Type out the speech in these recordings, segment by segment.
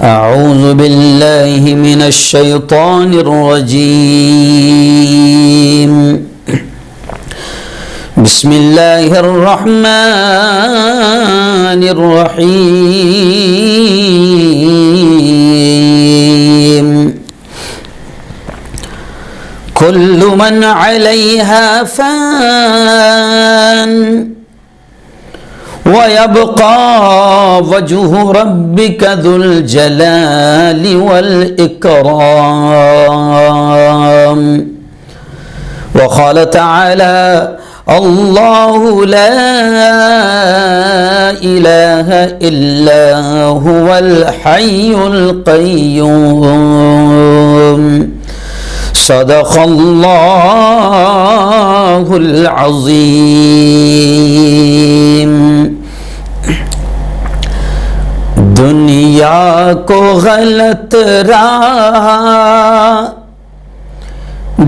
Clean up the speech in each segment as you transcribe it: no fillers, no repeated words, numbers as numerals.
أعوذ بالله من الشيطان الرجيم. بسم الله الرحمن الرحيم. كل من عليها فان ويبقى وجه ربك ذو الجلال والإكرام. وقال تعالى: الله لا إله إلا هو الحي القيوم. صدق الله العظيم. دنیا کو غلط راہ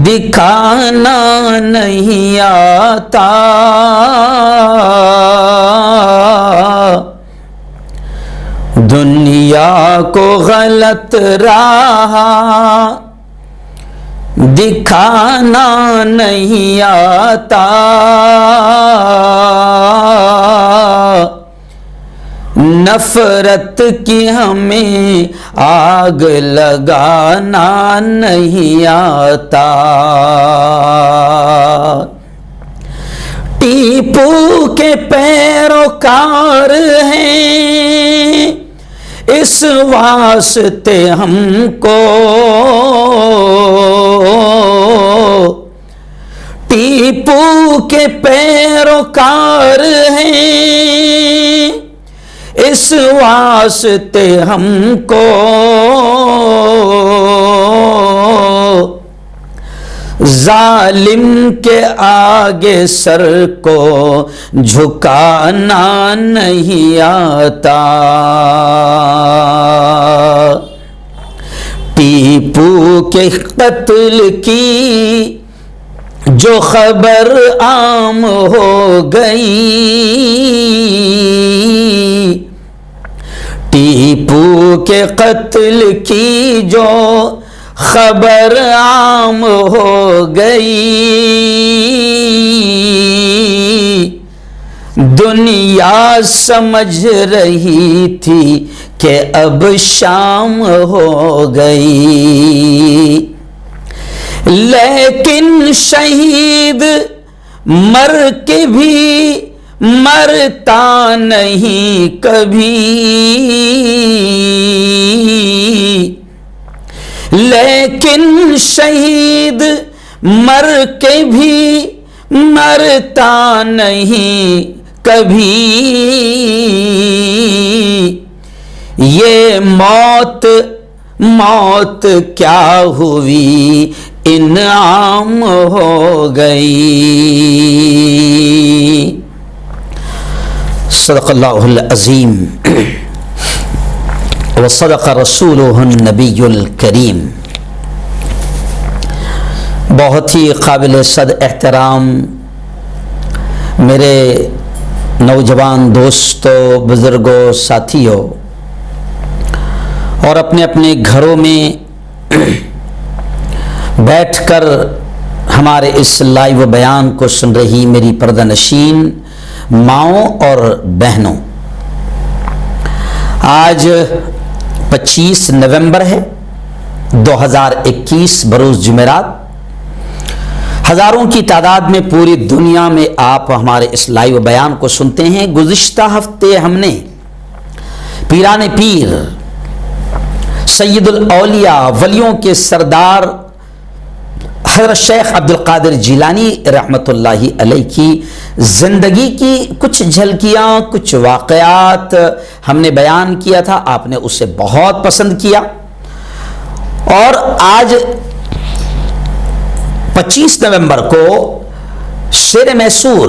دکھانا نہیں آتا، دنیا کو غلط راہ دکھانا نہیں آتا، نفرت کی ہمیں آگ لگانا نہیں آتا۔ ٹیپو کے پیروکار ہیں، اس واسطے ہم کو ٹیپو کے پیروکار ہیں، اس واسطے ہم کو ظالم کے آگے سر کو جھکانا نہیں آتا۔ ٹیپو کے قتل کی جو خبر عام ہو گئی، ٹیپو کے قتل کی جو خبر عام ہو گئی، دنیا سمجھ رہی تھی کہ اب شام ہو گئی، لیکن شہید مر کے بھی مرتا نہیں کبھی، لیکن شہید مر کے بھی مرتا نہیں کبھی، یہ موت کیا ہوئی انعام ہو گئی۔ صدق اللہ العظیم وصدق رسولہ النبی الکریم۔ بہت ہی قابل صد احترام میرے نوجوان دوستوں، بزرگوں، ساتھیوں، اور اپنے اپنے گھروں میں بیٹھ کر ہمارے اس لائیو بیان کو سن رہی میری پردہ نشین ماؤں اور بہنوں، آج 25 نومبر ہے 2021 بروز جمعرات۔ ہزاروں کی تعداد میں پوری دنیا میں آپ ہمارے اس لائیو بیان کو سنتے ہیں۔ گزشتہ ہفتے ہم نے پیران پیر، سید الاولیاء، ولیوں کے سردار حضرت شیخ عبد القادر جیلانی رحمۃ اللہ علیہ کی زندگی کی کچھ جھلکیاں، کچھ واقعات ہم نے بیان کیا تھا، آپ نے اسے بہت پسند کیا، اور آج 25 نومبر کو شیر میسور،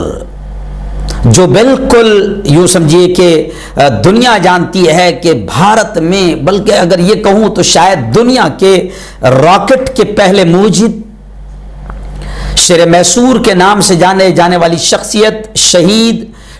جو بالکل یوں سمجھیے کہ دنیا جانتی ہے کہ بھارت میں، بلکہ اگر یہ کہوں تو شاید دنیا کے راکٹ کے پہلے موجد، شیر میسور کے نام سے جانے والی شخصیت، شہید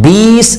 20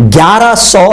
1163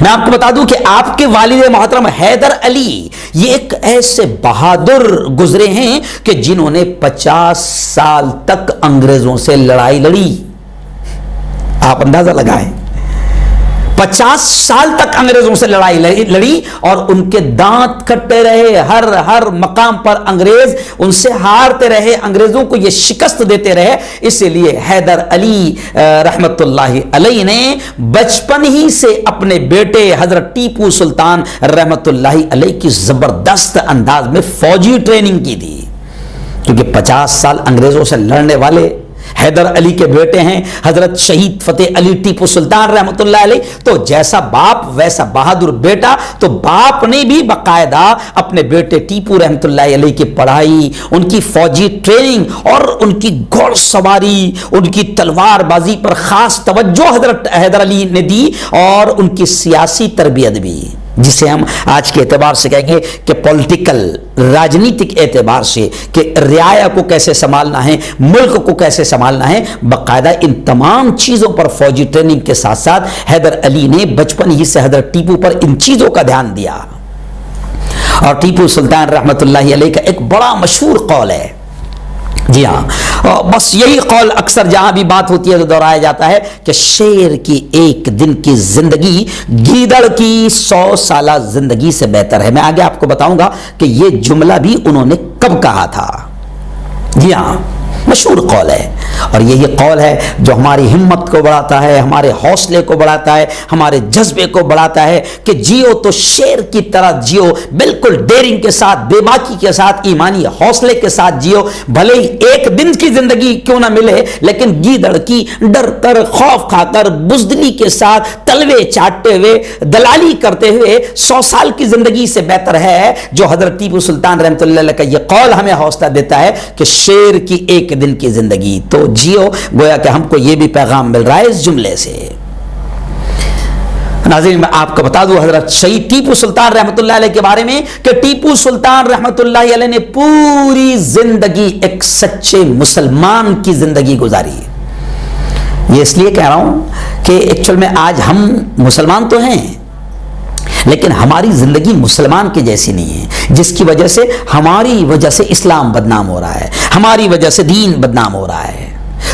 میں آپ کو بتا دوں کہ آپ کے والد محترم حیدر علی یہ ایک ایسے بہادر گزرے ہیں کہ جنہوں نے 50 سال تک انگریزوں سے لڑائی لڑی. آپ اندازہ لگائیں, 50 سال تک انگریزوں سے لڑائی لڑی اور ان کے دانت کٹتے رہے. ہر مقام پر انگریز ان سے ہارتے رہے, انگریزوں کو یہ شکست دیتے رہے. اسی لیے حیدر علی رحمت اللہ علیہ نے بچپن ہی سے اپنے بیٹے حضرت ٹیپو سلطان رحمت اللہ علیہ کی زبردست انداز میں فوجی ٹریننگ کی تھی, کیونکہ 50 سال انگریزوں سے لڑنے والے حیدر علی کے بیٹے ہیں حضرت شہید فتح علی ٹیپو سلطان رحمت اللہ علیہ. تو جیسا باپ ویسا بہادر بیٹا. تو باپ نے بھی باقاعدہ اپنے بیٹے ٹیپو رحمت اللہ علیہ کی پڑھائی, ان کی فوجی ٹریننگ اور ان کی گھوڑ سواری, ان کی تلوار بازی پر خاص توجہ حضرت حیدر علی نے دی, اور ان کی سیاسی تربیت بھی, جسے ہم آج کے اعتبار سے کہیں گے کہ پولیٹیکل, راجنیتک اعتبار سے کہ رعایا کو کیسے سنبھالنا ہے, ملک کو کیسے سنبھالنا ہے. باقاعدہ ان تمام چیزوں پر فوجی ٹریننگ کے ساتھ ساتھ حیدر علی نے بچپن ہی سے حضرت ٹیپو پر ان چیزوں کا دھیان دیا. اور ٹیپو سلطان رحمت اللہ علیہ کا ایک بڑا مشہور قول ہے, جی ہاں, بس یہی قول اکثر جہاں بھی بات ہوتی ہے تو دہرایا جاتا ہے کہ شیر کی ایک دن کی زندگی گیدڑ کی 100 سالہ زندگی سے بہتر ہے. میں آگے آپ کو بتاؤں گا کہ یہ جملہ بھی انہوں نے کب کہا تھا. جی ہاں, مشہور قول ہے, اور یہی قول ہے جو ہماری ہمت کو بڑھاتا ہے, ہمارے حوصلے کو بڑھاتا ہے, ہمارے جذبے کو بڑھاتا ہے کہ جیو تو شیر کی طرح جیو, بالکل ڈیرنگ کے ساتھ, بے باکی کے ساتھ, ایمانی حوصلے کے ساتھ جیو. بھلے ہی ایک دن کی زندگی کیوں نہ ملے, لیکن گیدڑ کی ڈر کر, خوف کھا کر, بزدلی کے ساتھ, تلوے چاٹتے ہوئے, دلالی کرتے ہوئے 100 سال کی زندگی سے بہتر ہے. جو حضرت ٹیپو سلطان رحمۃ اللہ علیہ کا یہ قول ہمیں حوصلہ دیتا ہے کہ شیر کی ایک دن کی زندگی تو جیو. گویا کہ ہم کو یہ بھی پیغام مل رہا ہے اس جملے سے. ناظرین, میں آپ کو بتا دوں حضرت شہید ٹیپو سلطان رحمت اللہ علیہ کے بارے میں کہ ٹیپو سلطان رحمت اللہ علیہ نے پوری زندگی ایک سچے مسلمان کی زندگی گزاری. یہ اس لیے کہہ رہا ہوں کہ ایکچوئل میں آج ہم مسلمان تو ہیں, لیکن ہماری زندگی مسلمان کے جیسی نہیں ہے, جس کی وجہ سے ہماری وجہ سے اسلام بدنام ہو رہا ہے, ہماری وجہ سے دین بدنام ہو رہا ہے.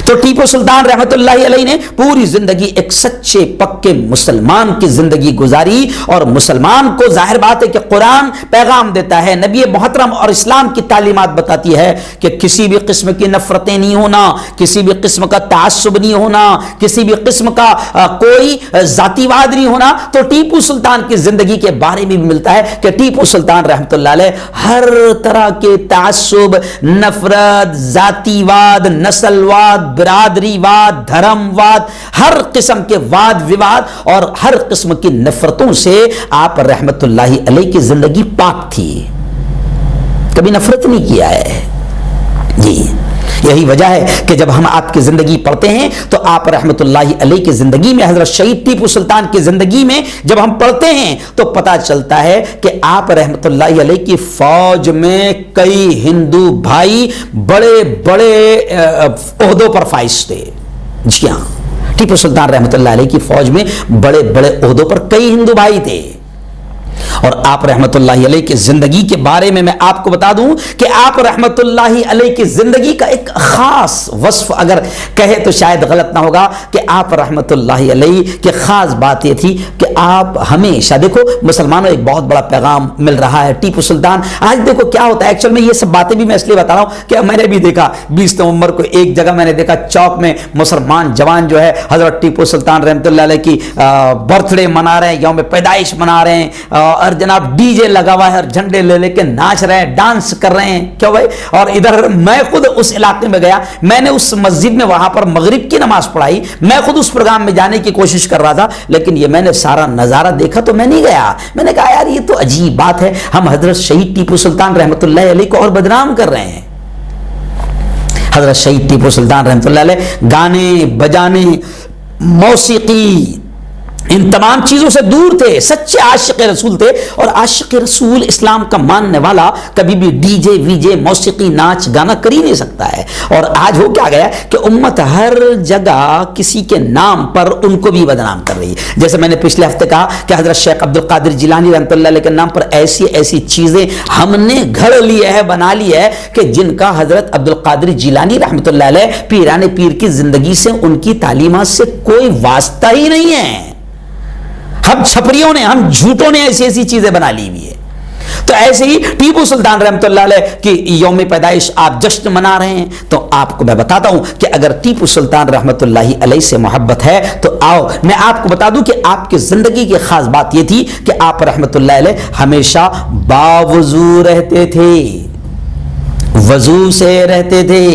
تو ٹیپو سلطان رحمت اللہ علیہ نے پوری زندگی ایک سچے پکے مسلمان کی زندگی گزاری. اور مسلمان کو ظاہر بات ہے کہ قرآن پیغام دیتا ہے, نبی محترم اور اسلام کی تعلیمات بتاتی ہے کہ کسی بھی قسم کی نفرتیں نہیں ہونا, کسی بھی قسم کا تعصب نہیں ہونا, کسی بھی قسم کا کوئی ذاتی واد نہیں ہونا. تو ٹیپو سلطان کی زندگی کے بارے میں بھی ملتا ہے کہ ٹیپو سلطان رحمت اللہ علیہ ہر طرح کے تعصب, نفرت, ذاتی واد, نسل واد, برادری واد, دھرم واد, ہر قسم کے واد وواد اور ہر قسم کی نفرتوں سے آپ رحمت اللہ علیہ کی زندگی پاک تھی, کبھی نفرت نہیں کیا ہے. جی یہی وجہ ہے کہ جب ہم آپ کی زندگی پڑھتے ہیں تو آپ رحمت اللہ علیہ کی زندگی میں, حضرت شہید ٹیپو سلطان کی زندگی میں جب ہم پڑھتے ہیں تو پتہ چلتا ہے کہ آپ رحمت اللہ علیہ کی فوج میں کئی ہندو بھائی بڑے بڑے عہدوں پر فائز تھے. جی ہاں, ٹیپو سلطان رحمت اللہ علیہ کی فوج میں بڑے بڑے عہدوں پر کئی ہندو بھائی تھے. اور آپ رحمت اللہ علیہ کی زندگی کے بارے میں آپ کو بتا دوں کہ آپ رحمت اللہ علیہ کی زندگی کا ایک خاص وصف اگر کہے تو شاید غلط نہ ہوگا کہ آپ رحمت اللہ علیہ کی خاص بات یہ تھی کہ آپ ہمیشہ, دیکھو مسلمانوں ایک بہت بڑا پیغام مل رہا ہے ٹیپو سلطان. آج دیکھو کیا ہوتا ہے, ایکچوئل میں یہ سب باتیں بھی میں اس لیے بتا رہا ہوں کہ میں نے بھی دیکھا 20 نومبر کو ایک جگہ میں نے دیکھا چوک میں مسلمان جوان جو ہے حضرت ٹیپو سلطان رحمت اللہ علیہ کی برتھ ڈے منا رہے ہیں, یوم پیدائش منا رہے ہیں, اور جناب ڈی جے لگا ہوا ہے اور جھنڈے لے لے کے ناچ رہے ہیں, ڈانس کر رہے ہیں. کیوں بھائی؟ اور ادھر میں خود اس علاقے میں گیا, میں نے اس مسجد میں وہاں پر مغرب کی نماز پڑھائی, میں خود اس پروگرام میں جانے کی کوشش کر رہا تھا, لیکن یہ میں نے سارا نظارہ دیکھا تو میں نہیں گیا. میں نے کہا یار یہ تو عجیب بات ہے, ہم حضرت شہید ٹیپو سلطان رحمت اللہ علیہ کو اور بدنام کر رہے ہیں. حضرت شہید ٹیپو سلطان رحمت اللہ علیہ گانے بجانے, موسیقی, ان تمام چیزوں سے دور تھے، سچے عاشق رسول تھے. اور عاشق رسول اسلام کا ماننے والا کبھی بھی ڈی جے وی جے موسیقی ناچ گانا کر ہی نہیں سکتا ہے. اور آج ہو کیا گیا کہ امت ہر جگہ کسی کے نام پر ان کو بھی بدنام کر رہی ہے. جیسے میں نے پچھلے ہفتے کہا کہ حضرت شیخ عبد القادر جیلانی رحمۃ اللہ علیہ کے نام پر ایسی ایسی چیزیں ہم نے گھڑ لی ہے، بنا لی ہے کہ جن کا حضرت عبد القادر جیلانی رحمۃ اللہ علیہ پیران پیر کی زندگی سے، ان کی تعلیمات سے کوئی واسطہ ہی نہیں ہے. ہم چھپریوں نے، ہم جھوٹوں نے ایسی ایسی چیزیں بنا لی ہوئی ہے. تو ایسے ہی ٹیپو سلطان رحمۃ اللہ علیہ کی یوم پیدائش آپ جشن منا رہے ہیں. تو آپ کو میں بتاتا ہوں کہ اگر ٹیپو سلطان رحمۃ اللہ علیہ سے محبت ہے تو آؤ میں آپ کو بتا دوں کہ آپ کی زندگی کی خاص بات یہ تھی کہ آپ رحمۃ اللہ علیہ ہمیشہ باوضو رہتے تھے، وضو سے رہتے تھے.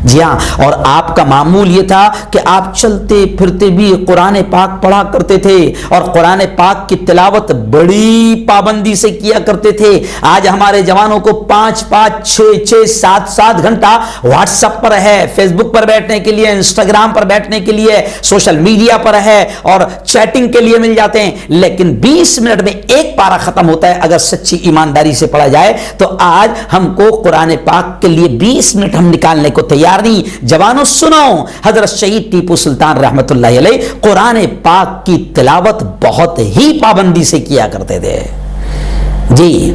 جی ہاں، اور آپ کا معمول یہ تھا کہ آپ چلتے پھرتے بھی قرآن پاک پڑھا کرتے تھے اور قرآن پاک کی تلاوت بڑی پابندی سے کیا کرتے تھے. آج ہمارے جوانوں کو 5-5 6-6 7-7 گھنٹہ واٹس ایپ پر ہے، فیس بک پر بیٹھنے کے لیے، انسٹاگرام پر بیٹھنے کے لیے، سوشل میڈیا پر ہے اور چیٹنگ کے لیے مل جاتے ہیں. لیکن 20 منٹ میں ایک پارہ ختم ہوتا ہے اگر سچی ایمانداری سے پڑھا جائے. تو آج ہم کو قرآن پاک کے لیے 20 منٹ ہم نکالنے کو تیار نہیں. جوانوں سنو، حضرت شہید ٹیپو سلطان رحمت اللہ علیہ قرآن پاک کی تلاوت بہت ہی پابندی سے کیا کرتے تھے. جی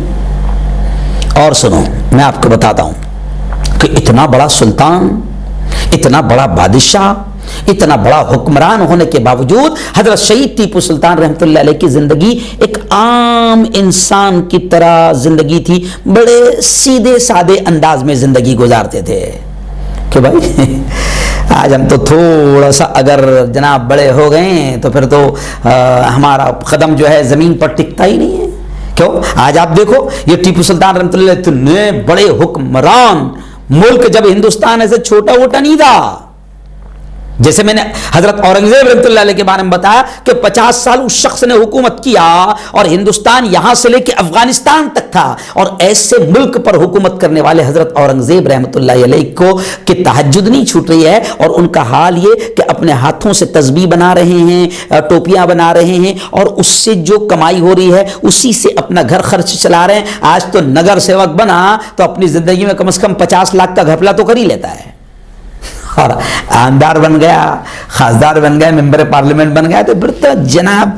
اور سنو، میں آپ کو بتاتا ہوں کہ اتنا بڑا سلطان، اتنا بڑا بادشاہ، اتنا بڑا حکمران ہونے کے باوجود حضرت شہید ٹیپو سلطان رحمت اللہ علیہ کی زندگی ایک عام انسان کی طرح زندگی تھی. بڑے سیدھے سادے انداز میں زندگی گزارتے تھے کہ بھائی آج ہم تو تھوڑا سا اگر جناب بڑے ہو گئے تو پھر تو ہمارا قدم جو ہے زمین پر ٹکتا ہی نہیں ہے. کیوں؟ آج آپ دیکھو یہ ٹیپو سلطان رحمۃ اللہ علیہ اتنے بڑے حکمران، ملک جب ہندوستان ایسے چھوٹا موٹا نہیں تھا. جیسے میں نے حضرت اورنگزیب رحمۃ اللہ علیہ کے بارے میں بتایا کہ 50 سال اس شخص نے حکومت کیا اور ہندوستان یہاں سے لے کے افغانستان تک تھا. اور ایسے ملک پر حکومت کرنے والے حضرت اورنگزیب رحمۃ اللہ علیہ کو کہ تہجد نہیں چھوٹ رہی ہے اور ان کا حال یہ کہ اپنے ہاتھوں سے تسبیح بنا رہے ہیں، ٹوپیاں بنا رہے ہیں اور اس سے جو کمائی ہو رہی ہے اسی سے اپنا گھر خرچ چلا رہے ہیں. آج تو نگر سیوک بنا تو اپنی زندگی میں کم از کم 50 لاکھ کا گھپلا تو کر ہی لیتا ہے. اور آمدار بن گیا، خاصدار بن گیا، ممبر پارلیمنٹ بن گیا تو پھر تو جناب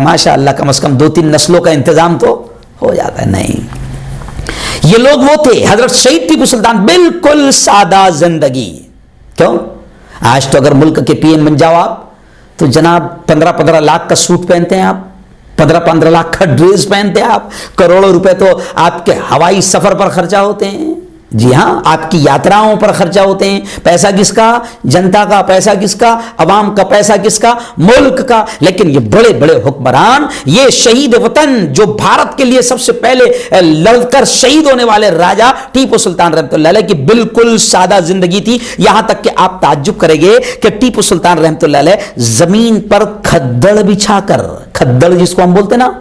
ماشاء اللہ کم از کم 2-3 نسلوں کا انتظام تو ہو جاتا ہے. نہیں، یہ لوگ وہ تھے. حضرت شہید ٹیپو سلطان بالکل سادہ زندگی. کیوں؟ آج تو اگر ملک کے پی ایم بن جاؤ آپ تو جناب 15-15 لاکھ کا سوٹ پہنتے ہیں آپ، 15-15 لاکھ کا ڈریس پہنتے ہیں آپ، کروڑوں روپے تو آپ کے ہوائی سفر پر خرچہ ہوتے ہیں. جی ہاں، آپ کی یاتراؤں پر خرچہ ہوتے ہیں. پیسہ کس کا؟ جنتا کا. پیسہ کس کا؟ عوام کا. پیسہ کس کا؟ ملک کا. لیکن یہ بڑے بڑے حکمران، یہ شہید وطن جو بھارت کے لیے سب سے پہلے لڑ کر شہید ہونے والے راجا ٹیپو سلطان رحمۃ اللہ علیہ کی بالکل سادہ زندگی تھی. یہاں تک کہ آپ تعجب کریں گے کہ ٹیپو سلطان رحمۃ اللہ علیہ زمین پر کھدڑ بچھا کر، کھدڑ جس کو ہم بولتے نا،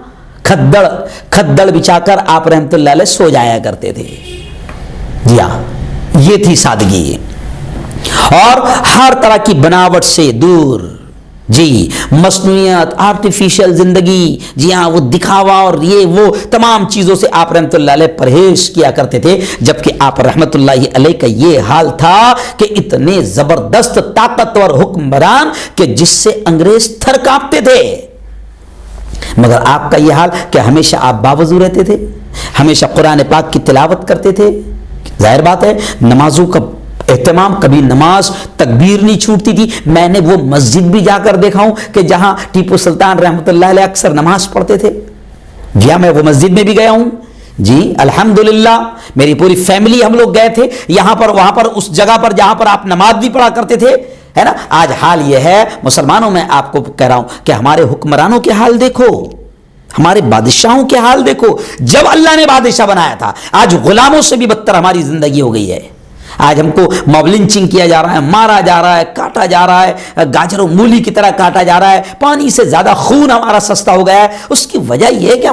کھدڑ بچھا کر آپ رحمۃ اللہ علیہ سو جایا کرتے تھے. جی ہاں، یہ تھی سادگی اور ہر طرح کی بناوٹ سے دور. جی، مصنوعیت، آرٹیفیشل زندگی، جی ہاں وہ دکھاوا اور یہ وہ تمام چیزوں سے آپ رحمت اللہ علیہ پرہیز کیا کرتے تھے. جبکہ آپ رحمت اللہ علیہ کا یہ حال تھا کہ اتنے زبردست طاقتور حکمران کہ جس سے انگریز تھر کانپتے تھے. مگر آپ کا یہ حال کہ ہمیشہ آپ باوضو رہتے تھے، ہمیشہ قرآن پاک کی تلاوت کرتے تھے. ظاہر بات ہے نمازوں کا اہتمام، کبھی نماز تکبیر نہیں چھوٹتی تھی. میں نے وہ مسجد بھی جا کر دیکھا ہوں کہ جہاں ٹیپو سلطان رحمۃ اللہ علیہ اکثر نماز پڑھتے تھے. جی ہاں، میں وہ مسجد میں بھی گیا ہوں. جی الحمدللہ، میری پوری فیملی ہم لوگ گئے تھے یہاں پر، وہاں پر اس جگہ پر جہاں پر آپ نماز بھی پڑھا کرتے تھے، ہے نا. آج حال یہ ہے مسلمانوں، میں آپ کو کہہ رہا ہوں کہ ہمارے حکمرانوں کے حال دیکھو، ہمارے بادشاہوں کے حال دیکھو. جب اللہ نے بادشاہ بنایا تھا، آج غلاموں سے بھی بدتر ہماری زندگی ہو گئی ہے. آج ہم کو موب لنچنگ کیا جا رہا ہے، مارا جا رہا ہے، کاٹا جا رہا ہے، گاجر و مولی کی طرح کاٹا جا رہا ہے، پانی سے زیادہ خون ہمارا سستا ہو گیا ہے۔ اس کی وجہ یہ ہے کہ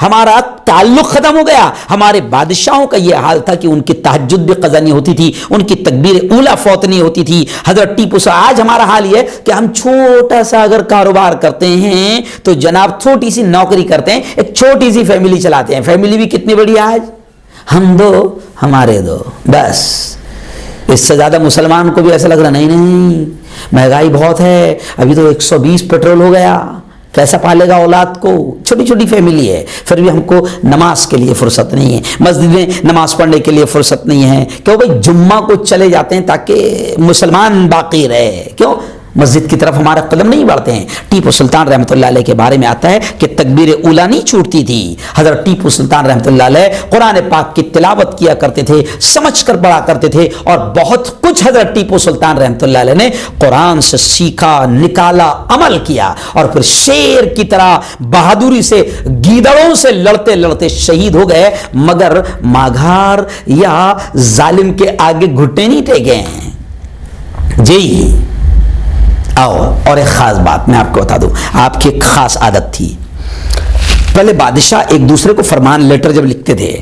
ہمارا تعلق ختم ہو گیا۔ ہمارے بادشاہوں کا یہ حال تھا کہ ان کی تہجد بھی قضا نہیں ہوتی تھی، ان کی تکبیر اولیٰ فوت نہیں ہوتی تھی۔ حضرت ٹیپو سے آج ہمارا حال یہ ہے کہ ہم چھوٹا سا اگر کاروبار کرتے ہیں تو جناب چھوٹی سی نوکری کرتے ہیں، ایک چھوٹی سی فیملی چلاتے ہیں۔ فیملی بھی کتنی بڑی ہے آج، ہم دو ہمارے دو، بس۔ اس سے زیادہ مسلمان کو بھی ایسا لگ رہا نہیں مہنگائی بہت ہے، ابھی تو 120 پیٹرول ہو گیا، کیسا پالے گا اولاد کو؟ چھوٹی چھوٹی فیملی ہے، پھر بھی ہم کو نماز کے لیے فرصت نہیں ہے، مسجد میں نماز پڑھنے کے لیے فرصت نہیں ہے۔ کیوں بھائی؟ جمعہ کو چلے جاتے ہیں تاکہ مسلمان باقی رہے، کیوں؟ مسجد کی طرف ہمارا قدم نہیں بڑھتے ہیں۔ ٹیپو سلطان رحمۃ اللہ علیہ کے بارے میں آتا ہے کہ تکبیر اولیٰ نہیں چھوٹتی تھی۔ حضرت ٹیپو سلطان رحمۃ اللہ علیہ قرآن پاک کی تلاوت کیا کرتے تھے، سمجھ کر پڑھا کرتے تھے، اور بہت کچھ حضرت ٹیپو سلطان رحمۃ اللہ علیہ نے قرآن سے سیکھا، نکالا، عمل کیا، اور پھر شیر کی طرح بہادری سے گیدڑوں سے لڑتے لڑتے شہید ہو گئے، مگر ماگھار یا ظالم کے آگے گھٹنے نہیں ٹیکے ہیں۔ جی آؤ، اور ایک خاص بات میں آپ کو بتا دوں، آپ کی ایک خاص عادت تھی۔ پہلے بادشاہ ایک دوسرے کو فرمان لیٹر جب لکھتے تھے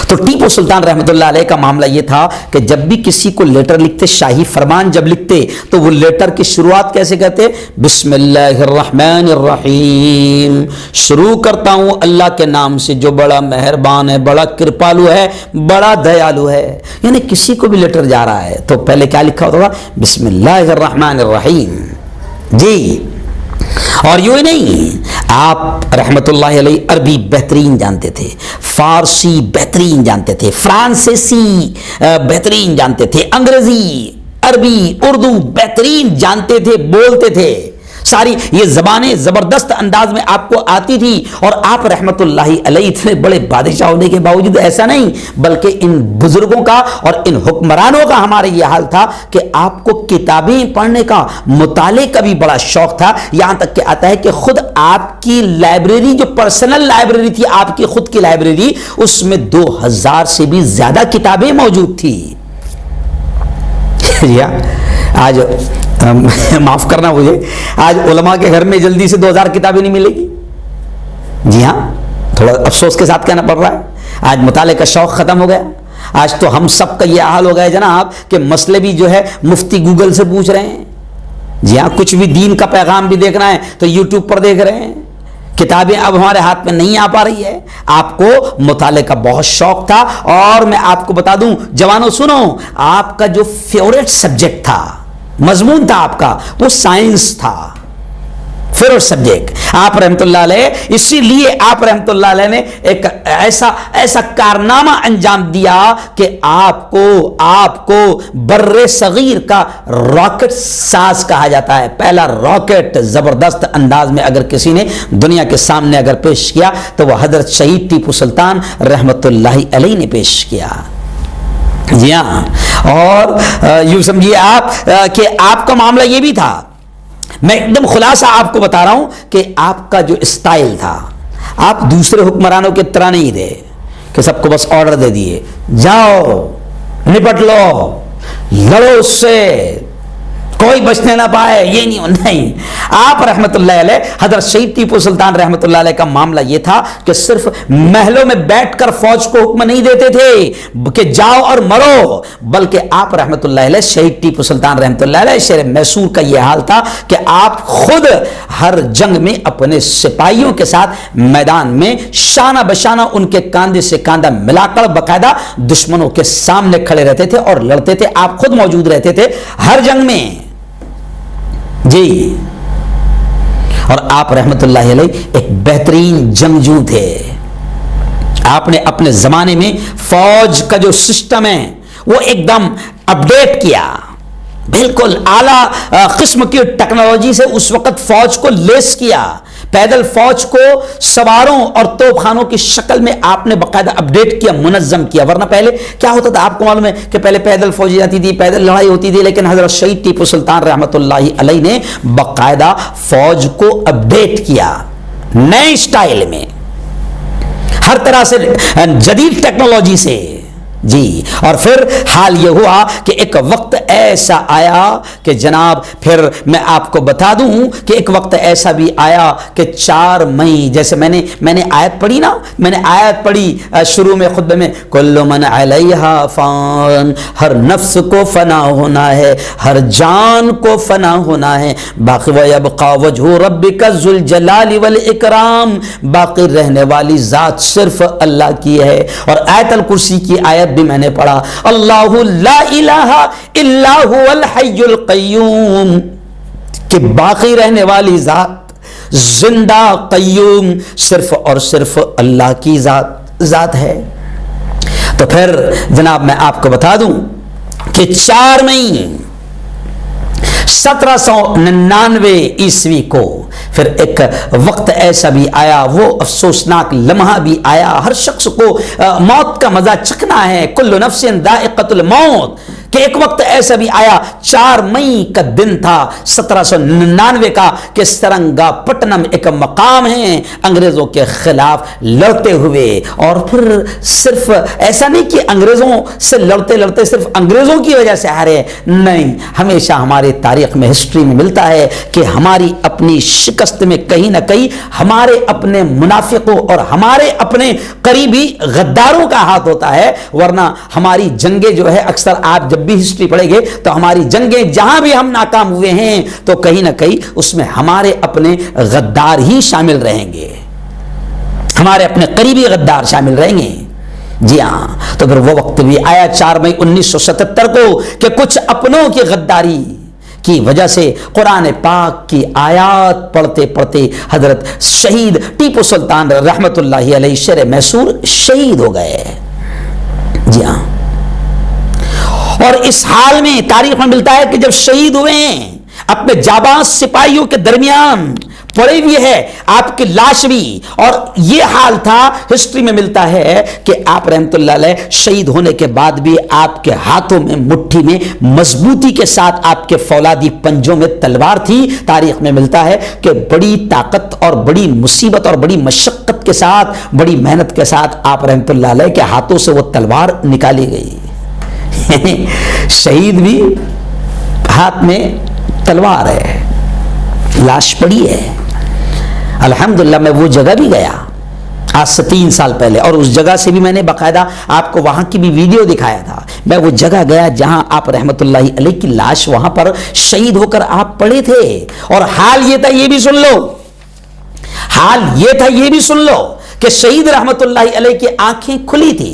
تو ٹیپو سلطان رحمۃ اللہ علیہ کا معاملہ یہ تھا کہ جب بھی کسی کو لیٹر لکھتے، شاہی فرمان جب لکھتے، تو وہ لیٹر کی شروعات کیسے کہتے؟ بسم اللہ الرحمن الرحیم، شروع کرتا ہوں اللہ کے نام سے جو بڑا مہربان ہے، بڑا کرپالو ہے، بڑا دیالو ہے۔ یعنی کسی کو بھی لیٹر جا رہا ہے تو پہلے کیا لکھا ہوتا تھا؟ بسم اللہ الرحمن الرحیم۔ جی، اور یوں ہی نہیں، آپ رحمت اللہ علیہ عربی بہترین جانتے تھے، فارسی بہترین جانتے تھے، فرانسیسی بہترین جانتے تھے، انگریزی، عربی، اردو بہترین جانتے تھے، بولتے تھے۔ ساری یہ زبانیں زبردست انداز میں آپ کو آتی تھی، اور آپ رحمت اللہ علیہ اتنے بڑے بادشاہ ہونے کے باوجود ایسا نہیں، بلکہ ان بزرگوں کا اور ان حکمرانوں کا ہمارے یہ حال تھا کہ آپ کو کتابیں پڑھنے کا، مطالعے کا بھی بڑا شوق تھا۔ یہاں تک کہ آتا ہے کہ خود آپ کی لائبریری، جو پرسنل لائبریری تھی آپ کی خود کی لائبریری، اس میں 2000 سے بھی زیادہ کتابیں موجود تھی۔ آج معاف کرنا مجھے، آج علماء کے گھر میں جلدی سے 2000 کتابیں نہیں ملے گی۔ جی ہاں، تھوڑا افسوس کے ساتھ کہنا پڑ رہا ہے، آج مطالعے کا شوق ختم ہو گیا۔ آج تو ہم سب کا یہ حال ہو گیا جناب کہ مسئلے بھی جو ہے مفتی گوگل سے پوچھ رہے ہیں۔ جی ہاں، کچھ بھی دین کا پیغام بھی دیکھنا ہے تو یوٹیوب پر دیکھ رہے ہیں۔ کتابیں اب ہمارے ہاتھ میں نہیں آ پا رہی ہے۔ آپ کو مطالعے کا بہت شوق تھا، اور میں آپ کو بتا دوں جوانوں سنو، آپ کا جو فیورٹ سبجیکٹ تھا، مضمون تھا آپ کا، وہ سائنس تھا، فیورٹ سبجیکٹ آپ رحمت اللہ علیہ۔ اسی لیے آپ رحمت اللہ علیہ نے ایک ایسا کارنامہ انجام دیا کہ آپ کو بر صغیر کا راکٹ ساز کہا جاتا ہے۔ پہلا راکٹ زبردست انداز میں اگر کسی نے دنیا کے سامنے اگر پیش کیا تو وہ حضرت شہید ٹیپو سلطان رحمت اللہ علیہ نے پیش کیا۔ جی ہاں، اور یوں سمجھیے آپ کہ آپ کا معاملہ یہ بھی تھا، میں ایک دم خلاصہ آپ کو بتا رہا ہوں کہ آپ کا جو اسٹائل تھا، آپ دوسرے حکمرانوں کے طرح نہیں تھے کہ سب کو بس آرڈر دے دیے، جاؤ نپٹ لو، لڑو اس سے، کوئی بچنے نہ پائے، یہ نہیں۔ آپ رحمت اللہ علیہ، حضرت شہید ٹیپو سلطان رحمت اللہ علیہ کا معاملہ یہ تھا کہ صرف محلوں میں بیٹھ کر فوج کو حکم نہیں دیتے تھے کہ جاؤ اور مرو، بلکہ آپ رحمت اللہ علیہ شہید ٹیپو سلطان رحمت اللہ علیہ شیر میسور کا یہ حال تھا کہ آپ خود ہر جنگ میں اپنے سپاہیوں کے ساتھ میدان میں شانہ بشانہ ان کے کاندھے سے کاندھا ملا کر باقاعدہ دشمنوں کے سامنے کھڑے رہتے تھے اور لڑتے تھے۔ آپ خود موجود رہتے تھے ہر جنگ میں۔ جی، اور آپ رحمت اللہ علیہ ایک بہترین جنگجو تھے۔ آپ نے اپنے زمانے میں فوج کا جو سسٹم ہے وہ ایک دم اپڈیٹ کیا، بالکل اعلیٰ قسم کی ٹیکنالوجی سے اس وقت فوج کو لیس کیا۔ پیدل فوج کو سواروں اور توپ خانوں کی شکل میں آپ نے باقاعدہ اپڈیٹ کیا، منظم کیا۔ ورنہ پہلے کیا ہوتا تھا آپ کو معلوم ہے کہ پہلے پیدل فوج جاتی تھی، پیدل لڑائی ہوتی تھی، لیکن حضرت شہید ٹیپو سلطان رحمت اللہ علیہ نے باقاعدہ فوج کو اپڈیٹ کیا نئے اسٹائل میں، ہر طرح سے جدید ٹیکنالوجی سے۔ جی، اور پھر حال یہ ہوا کہ ایک وقت ایسا آیا کہ جناب پھر میں آپ کو بتا دوں کہ ایک وقت ایسا بھی آیا کہ 4 مئی، جیسے میں نے آیت پڑھی نا، میں نے آیت پڑھی شروع میں خطبے میں، کل من علیہا فان، ہر نفس کو فنا ہونا ہے، ہر جان کو فنا ہونا ہے، باقی ویبقى وجہ ربک ذو الجلال والاکرام، باقی رہنے والی ذات صرف اللہ کی ہے۔ اور آیت الکرسی کی آیت بھی میں نے پڑھا، اللہ لا الہ الا هو الحی القیوم، کہ باقی رہنے والی ذات، زندہ قیوم صرف اور صرف اللہ کی ذات ہے۔ تو پھر جناب میں آپ کو بتا دوں کہ 4 مئی 1799 عیسوی کو پھر ایک وقت ایسا بھی آیا، وہ افسوسناک لمحہ بھی آیا، ہر شخص کو موت کا مزہ چکھنا ہے، کل نفس ذائقۃ الموت، کہ ایک وقت ایسا بھی آیا، 4 مئی کا دن تھا 1799 کا، کہ سرنگا پٹنم ایک مقام ہے انگریزوں کے خلاف لڑتے ہوئے، اور پھر صرف ایسا نہیں کہ انگریزوں سے لڑتے لڑتے صرف انگریزوں کی وجہ سے ہارے، نہیں، ہمیشہ ہمارے تاریخ میں، ہسٹری میں ملتا ہے کہ ہماری اپنی شکست میں کہیں نہ کہیں ہمارے اپنے منافقوں اور ہمارے اپنے قریبی غداروں کا ہاتھ ہوتا ہے، ورنہ ہماری جنگیں جو ہے اکثر آپ جب بھی ہسٹری پڑھیں گے تو ہماری جنگیں جہاں بھی ہم ناکام ہوئے ہیں تو کہیں نہ کہیں اس میں ہمارے اپنے غدار ہی شامل رہیں گے، ہمارے اپنے قریبی غدار شامل رہیں گے۔ جی ہاں، تو پھر وہ وقت بھی آیا 4 مئی 1977 کو کہ کچھ اپنوں کی غداری کی وجہ سے قرآن پاک کی آیات پڑھتے پڑھتے حضرت شہید ٹیپو سلطان رحمت اللہ علیہ شرِ میسور شہید ہو گئے۔ جی ہاں، اور اس حال میں تاریخ میں ملتا ہے کہ جب شہید ہوئے ہیں اپنے جاباز سپاہیوں کے درمیان پڑے ہوئے ہے آپ کی لاش بھی، اور یہ حال تھا، ہسٹری میں ملتا ہے کہ آپ رحمت اللہ علیہ شہید ہونے کے بعد بھی آپ کے ہاتھوں میں، مٹھی میں مضبوطی کے ساتھ آپ کے فولادی پنجوں میں تلوار تھی۔ تاریخ میں ملتا ہے کہ بڑی طاقت اور بڑی مصیبت اور بڑی مشقت کے ساتھ، بڑی محنت کے ساتھ آپ رحمت اللہ علیہ کے ہاتھوں سے وہ تلوار نکالی گئی۔ شہید بھی ہاتھ میں تلوار ہے، لاش پڑی ہے۔ الحمدللہ میں وہ جگہ بھی گیا آج سے 3 سال پہلے، اور اس جگہ سے بھی میں نے باقاعدہ آپ کو وہاں کی بھی ویڈیو دکھایا تھا۔ میں وہ جگہ گیا جہاں آپ رحمت اللہ علیہ کی لاش وہاں پر شہید ہو کر آپ پڑے تھے، اور حال یہ تھا، یہ بھی سن لو، حال یہ تھا، یہ بھی سن لو کہ شہید رحمت اللہ علیہ کی آنکھیں کھلی تھی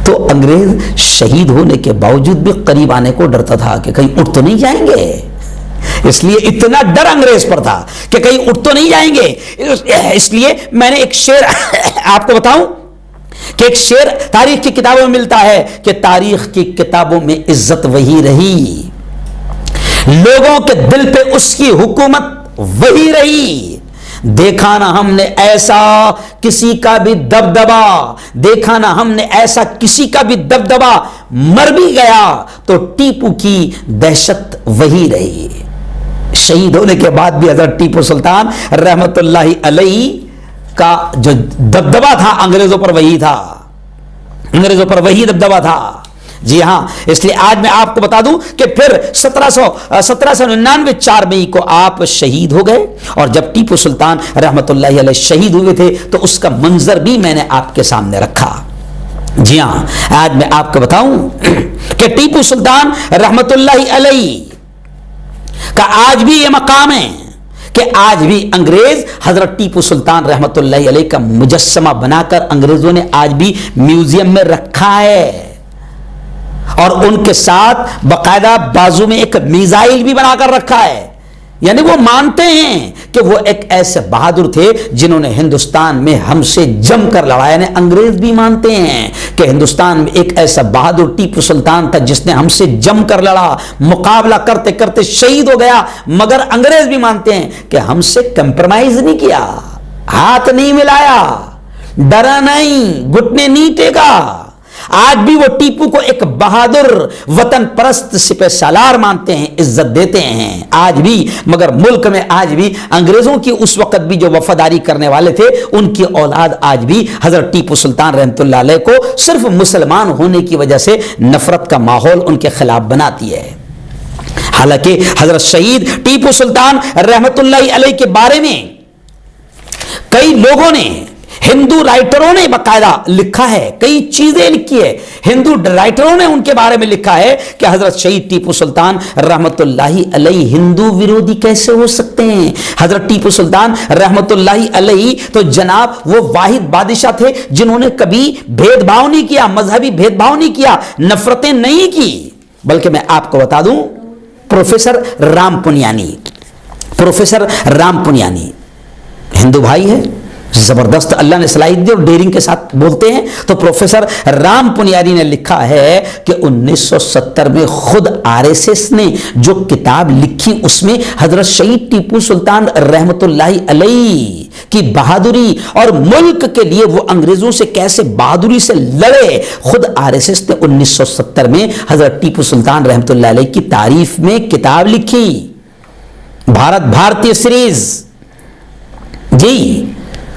تو انگریز شہید ہونے کے باوجود بھی قریب آنے کو ڈرتا تھا کہ کہیں اٹھ تو نہیں جائیں گے، اس لیے اتنا ڈر انگریز پر تھا کہ کہیں اٹھ تو نہیں جائیں گے۔ اس لیے میں نے ایک شعر آپ کو بتاؤں کہ ایک شعر تاریخ کی کتابوں میں ملتا ہے کہ تاریخ کی کتابوں میں عزت وہی رہی، لوگوں کے دل پہ اس کی حکومت وہی رہی، دیکھا نہ ہم نے ایسا کسی کا بھی دبدبا، دیکھا نہ ہم نے ایسا کسی کا بھی دبدبا، مر بھی گیا تو ٹیپو کی دہشت وہی رہی۔ شہید ہونے کے بعد بھی حضرت ٹیپو سلطان رحمت اللہ علیہ کا جو دبدبا تھا انگریزوں پر وہی تھا، انگریزوں پر وہی دبدبا تھا۔ جی ہاں، اس لیے آج میں آپ کو بتا دوں کہ پھر 1799 4 مئی کو آپ شہید ہو گئے، اور جب ٹیپو سلطان رحمت اللہ علیہ شہید ہوئے تھے تو اس کا منظر بھی میں نے آپ کے سامنے رکھا۔ جی ہاں، آج میں آپ کو بتاؤں کہ ٹیپو سلطان رحمت اللہ علیہ کا آج بھی یہ مقام ہے کہ آج بھی انگریز حضرت ٹیپو سلطان رحمت اللہ علیہ کا مجسمہ بنا کر انگریزوں نے آج بھی میوزیم میں رکھا ہے، اور ان کے ساتھ باقاعدہ بازو میں ایک میزائل بھی بنا کر رکھا ہے، یعنی وہ مانتے ہیں کہ وہ ایک ایسے بہادر تھے جنہوں نے ہندوستان میں ہم سے جم کر لڑا، یعنی انگریز بھی مانتے ہیں کہ ہندوستان میں ایک ایسا بہادر ٹیپو سلطان تھا جس نے ہم سے جم کر لڑا، مقابلہ کرتے کرتے شہید ہو گیا، مگر انگریز بھی مانتے ہیں کہ ہم سے کمپرومائز نہیں کیا، ہاتھ نہیں ملایا، ڈرا نہیں، گھٹنے نہیں ٹیکا، آج بھی وہ ٹیپو کو ایک بہادر وطن پرست سپہ سالار مانتے ہیں، عزت دیتے ہیں آج بھی، مگر ملک میں آج بھی انگریزوں کی اس وقت بھی جو وفاداری کرنے والے تھے ان کی اولاد آج بھی حضرت ٹیپو سلطان رحمۃ اللہ علیہ کو صرف مسلمان ہونے کی وجہ سے نفرت کا ماحول ان کے خلاف بناتی ہے۔ حالانکہ حضرت شہید ٹیپو سلطان رحمۃ اللہ علیہ کے بارے میں کئی لوگوں نے، ہندو رائٹروں نے باقاعدہ لکھا ہے، کئی چیزیں لکھی ہے، ہندو رائٹروں نے ان کے بارے میں لکھا ہے کہ حضرت شہید ٹیپو سلطان رحمۃ اللہ علیہ ہندو ویرودھی کیسے ہو سکتے ہیں۔ حضرت ٹیپو سلطان رحمۃ اللہ علیہ تو جناب وہ واحد بادشاہ تھے جنہوں نے کبھی بھید بھاؤ نہیں کیا، مذہبی بھید بھاؤ نہیں کیا، نفرتیں نہیں کی، بلکہ میں آپ کو بتا دوں پروفیسر رام پنیانی ہندو بھائی ہے، زبردست اللہ نے صلاحیت دی اور ڈیرنگ کے ساتھ بولتے ہیں، تو پروفیسر رام پنیاری نے لکھا ہے کہ 1970 میں خود RSS نے جو کتاب لکھی اس میں حضرت شہید ٹیپو سلطان رحمۃ اللہ علیہ کی بہادری اور ملک کے لیے وہ انگریزوں سے کیسے بہادری سے لڑے، خود RSS نے 1970 میں حضرت ٹیپو سلطان رحمۃ اللہ علیہ کی تعریف میں کتاب لکھی، بھارت بھارتی سیریز جی۔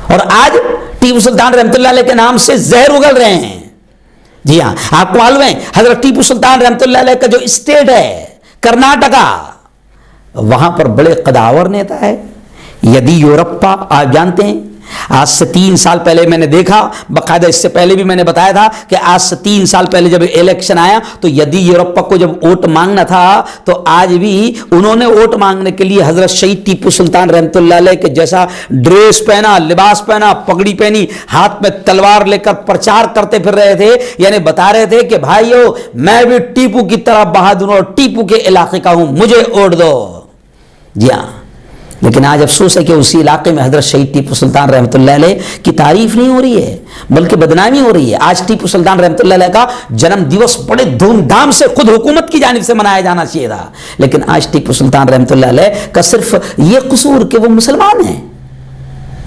اور آج ٹیپو سلطان رحمۃ اللہ علیہ کے نام سے زہر اگل رہے ہیں۔ جی ہاں، آپ کو معلوم ہے حضرت ٹیپو سلطان رحمۃ اللہ علیہ کا جو اسٹیٹ ہے کرناٹکا، وہاں پر بڑے قداور نیتا ہے یدیورپا، آپ جانتے ہیں۔ آج سے 3 سال پہلے میں نے دیکھا، باقاعدہ اس سے پہلے بھی میں نے بتایا تھا کہ آج سے 3 سال پہلے جب الیکشن آیا تو یدیورپا کو جب ووٹ مانگنا تھا تو آج بھی انہوں نے ووٹ مانگنے کے لیے حضرت شہید ٹیپو سلطان رحمۃ اللہ علیہ کے جیسا ڈریس پہنا، لباس پہنا، پگڑی پہنی، ہاتھ میں تلوار لے کر پرچار کرتے پھر رہے تھے، یعنی بتا رہے تھے کہ بھائیو میں بھی ٹیپو کی طرح بہادر اور ٹیپو کے علاقے کا ہوں، مجھے ووٹ دو۔ جی ہاں، لیکن آج افسوس ہے کہ اسی علاقے میں حضرت شہید ٹیپو سلطان رحمۃ اللہ علیہ کی تعریف نہیں ہو رہی ہے بلکہ بدنامی ہو رہی ہے۔ آج ٹیپو سلطان رحمۃ اللہ علیہ کا جنم دیوس بڑے دھوم دھام سے خود حکومت کی جانب سے منایا جانا چاہیے تھا، لیکن آج ٹیپو سلطان رحمۃ اللہ علیہ کا صرف یہ قصور کہ وہ مسلمان ہیں۔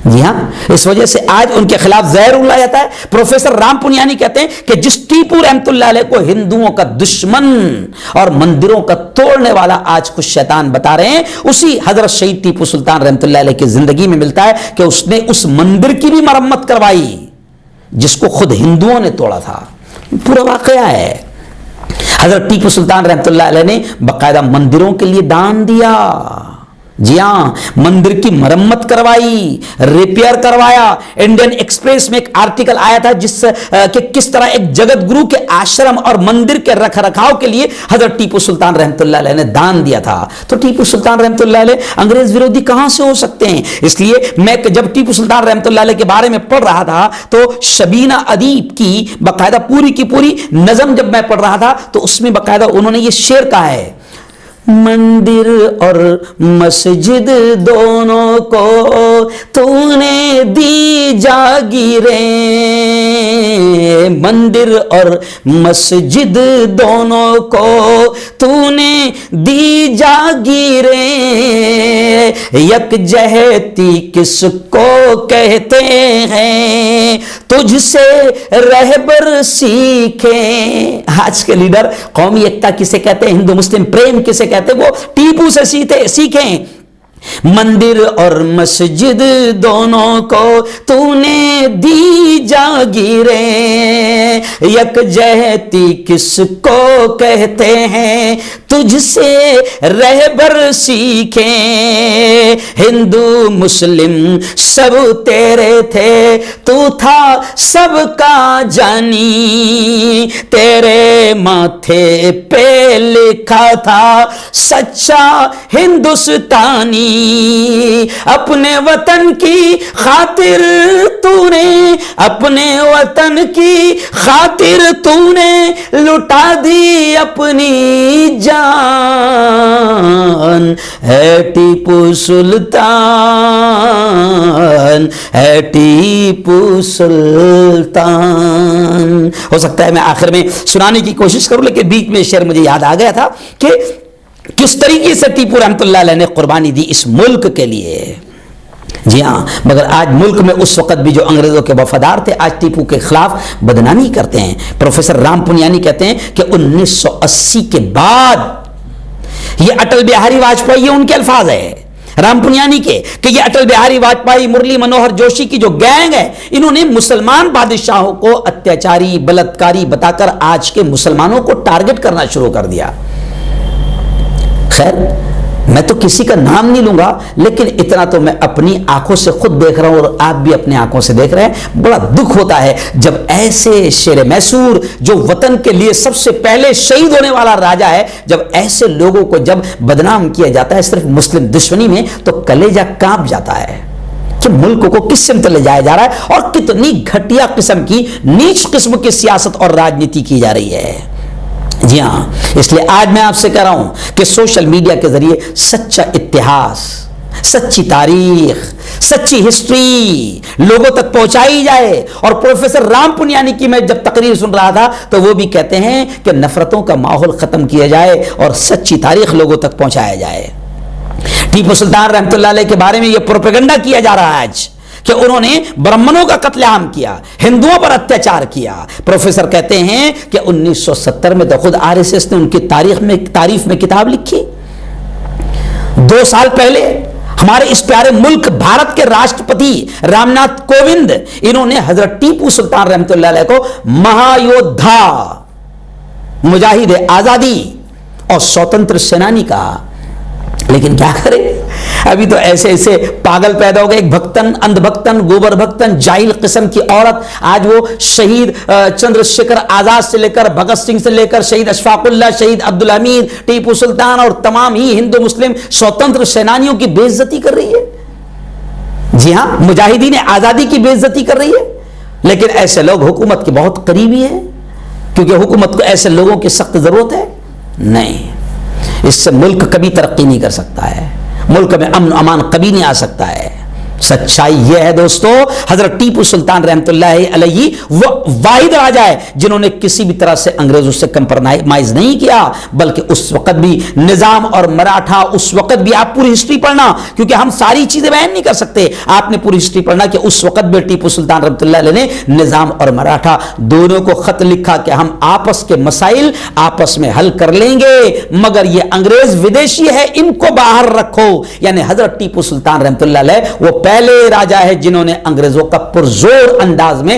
جی ہاں، اس وجہ سے آج ان کے خلاف زہر اگلا جاتا ہے۔ پروفیسر رام پنیانی کہتے ہیں کہ جس ٹیپو رحمۃ اللہ علیہ کو ہندوؤں کا دشمن اور مندروں کا توڑنے والا آج کچھ شیطان بتا رہے ہیں، اسی حضرت شہید ٹیپو سلطان رحمۃ اللہ علیہ کی زندگی میں ملتا ہے کہ اس نے اس مندر کی بھی مرمت کروائی جس کو خود ہندوؤں نے توڑا تھا۔ پورا واقعہ ہے۔ حضرت ٹیپو سلطان رحمۃ اللہ علیہ نے باقاعدہ مندروں کے لیے دان دیا، جی ہاں، مندر کی مرمت کروائی، ریپیئر کروایا۔ انڈین ایکسپریس میں ایک آرٹیکل آیا تھا جس کہ کس طرح ایک جگت گرو کے آشرم اور مندر کے رکھ رکھاؤ کے لیے حضرت ٹیپو سلطان رحمۃ اللہ علیہ نے دان دیا تھا۔ تو ٹیپو سلطان رحمۃ اللہ علیہ انگریز ویرودھی کہاں سے ہو سکتے ہیں؟ اس لیے میں جب ٹیپو سلطان رحمۃ اللہ علیہ کے بارے میں پڑھ رہا تھا تو شبینہ ادیب کی باقاعدہ پوری کی پوری نظم جب میں پڑھ رہا تھا تو اس میں باقاعدہ انہوں نے یہ شعر کہا ہے، مندر اور مسجد دونوں کو تو نے دی جاگیریں، مندر اور مسجد دونوں کو تو نے دی جاگیریں، یکجہتی کس کو کہتے ہیں تجھ سے رہبر سیکھیں۔ آج کے لیڈر قومی ایکتا کسے کہتے ہیں، ہندو مسلم پریم کسے کہتے ہیں، وہ ٹیپو سے سیکھیں۔ مندر اور مسجد دونوں کو تو نے دی جاگیریں، یکجہتی کس کو کہتے ہیں تجھ سے رہبر سیکھیں، ہندو مسلم سب تیرے تھے تو تھا سب کا جانی، تیرے ماتھے پہ لکھا تھا سچا ہندوستانی، اپنے وطن کی خاطر تو نے، اپنے وطن کی خاطر تو نے لٹا دی اپنی جان، اے ٹیپو سلطان، اے ٹیپو سلطان۔ ہو سکتا ہے میں آخر میں سنانے کی کوشش کروں لیکن بیچ میں شعر مجھے یاد آ گیا تھا کہ کس طریقے سے ٹیپو رحمۃ اللہ علیہ نے قربانی دی اس ملک کے لیے۔ جی ہاں، مگر آج ملک میں اس وقت بھی جو انگریزوں کے وفادار تھے آج ٹیپو کے خلاف بدنامی کرتے ہیں۔ پروفیسر رام پنیانی کہتے ہیں کہ 1980 کے بعد یہ اٹل بہاری واجپئی، یہ ان کے الفاظ ہے رام پنیانی کے، کہ یہ اٹل بہاری واجپئی، مرلی منوہر جوشی کی جو گینگ ہے، انہوں نے مسلمان بادشاہوں کو اتیاچاری بلاتکاری بتا کر آج کے مسلمانوں کو ٹارگٹ کرنا شروع کر دیا۔ خیر، میں تو کسی کا نام نہیں لوں گا، لیکن اتنا تو میں اپنی آنکھوں سے خود دیکھ رہا ہوں اور آپ بھی اپنی آنکھوں سے دیکھ رہے ہیں۔ بڑا دکھ ہوتا ہے جب ایسے شیر میسور جو وطن کے لیے سب سے پہلے شہید ہونے والا راجا ہے، جب ایسے لوگوں کو جب بدنام کیا جاتا ہے صرف مسلم دشمنی میں، تو کلیجہ کانپ جاتا ہے کہ ملک کو کس سمت لے جایا جا رہا ہے اور کتنی گھٹیا قسم کی، نیچ قسم کی سیاست اور راجنیتی کی جا رہی ہے۔ جی ہاں، اس لیے آج میں آپ سے کہہ رہا ہوں کہ سوشل میڈیا کے ذریعے سچا اتہاس، سچی تاریخ، سچی ہسٹری لوگوں تک پہنچائی جائے۔ اور پروفیسر رام پنیانی کی میں جب تقریر سن رہا تھا تو وہ بھی کہتے ہیں کہ نفرتوں کا ماحول ختم کیا جائے اور سچی تاریخ لوگوں تک پہنچایا جائے۔ ٹیپو سلطان رحمۃ اللہ علیہ کے بارے میں یہ پروپیگنڈا کیا جا رہا ہے آج کہ انہوں نے برہمنوں کا قتل عام کیا، ہندوؤں پر اتیاچار کیا۔ پروفیسر کہتے ہیں کہ 1970 میں تو خود RSS نے ان کی تعریف میں کتاب لکھی۔ 2 سال پہلے ہمارے اس پیارے ملک بھارت کے راشٹرپتی رام ناتھ کووند، انہوں نے حضرت ٹیپو سلطان رحمۃ اللہ علیہ کو مہایودھا، مجاہد آزادی اور سوتنتر سینانی کہا۔ لیکن کیا کرے، ابھی تو ایسے ایسے پاگل پیدا ہو گئے، ایک بھکتن، اندھ بھکتن، گوبر بھکتن، جاہل قسم کی عورت آج وہ شہید چندر شیکھر آزاد سے لے کر بھگت سنگھ سے لے کر شہید اشفاق اللہ، شہید عبدالحمید، ٹیپو سلطان اور تمام ہی ہندو مسلم سوتنتر سینانیوں کی بے عزتی کر رہی ہے۔ جی ہاں، مجاہدین آزادی کی بے عزتی کر رہی ہے۔ لیکن ایسے لوگ حکومت کے بہت قریبی ہیں، کیونکہ حکومت کو ایسے لوگوں کی سخت ضرورت ہے۔ نہیں، اس سے ملک کبھی ترقی نہیں کر سکتا ہے، ملک میں امن و امان کبھی نہیں آ سکتا ہے۔ سچائی یہ ہے دوستو، حضرت ٹیپو سلطان رحمۃ اللہ علیہ وہ واحد راجا ہے جنہوں نے کسی بھی طرح سے انگریزوں سے کمپرمائز نہیں کیا، بلکہ اس وقت بھی نظام اور مراٹھا، اس وقت بھی آپ پوری ہسٹری پڑھنا، کیونکہ ہم ساری چیزیں بیان نہیں کر سکتے، آپ نے پوری ہسٹری پڑھنا کہ اس وقت بھی ٹیپو سلطان رحمۃ اللہ علیہ نے نظام اور مراٹھا دونوں کو خط لکھا کہ ہم آپس کے مسائل آپس میں حل کر لیں گے، مگر یہ انگریز ودیشی ہے، ان کو باہر رکھو۔ یعنی حضرت ٹیپو سلطان رحمۃ اللہ علیہ وہ پہلے راجا ہے جنہوں نے انگریزوں کا پرزور انداز میں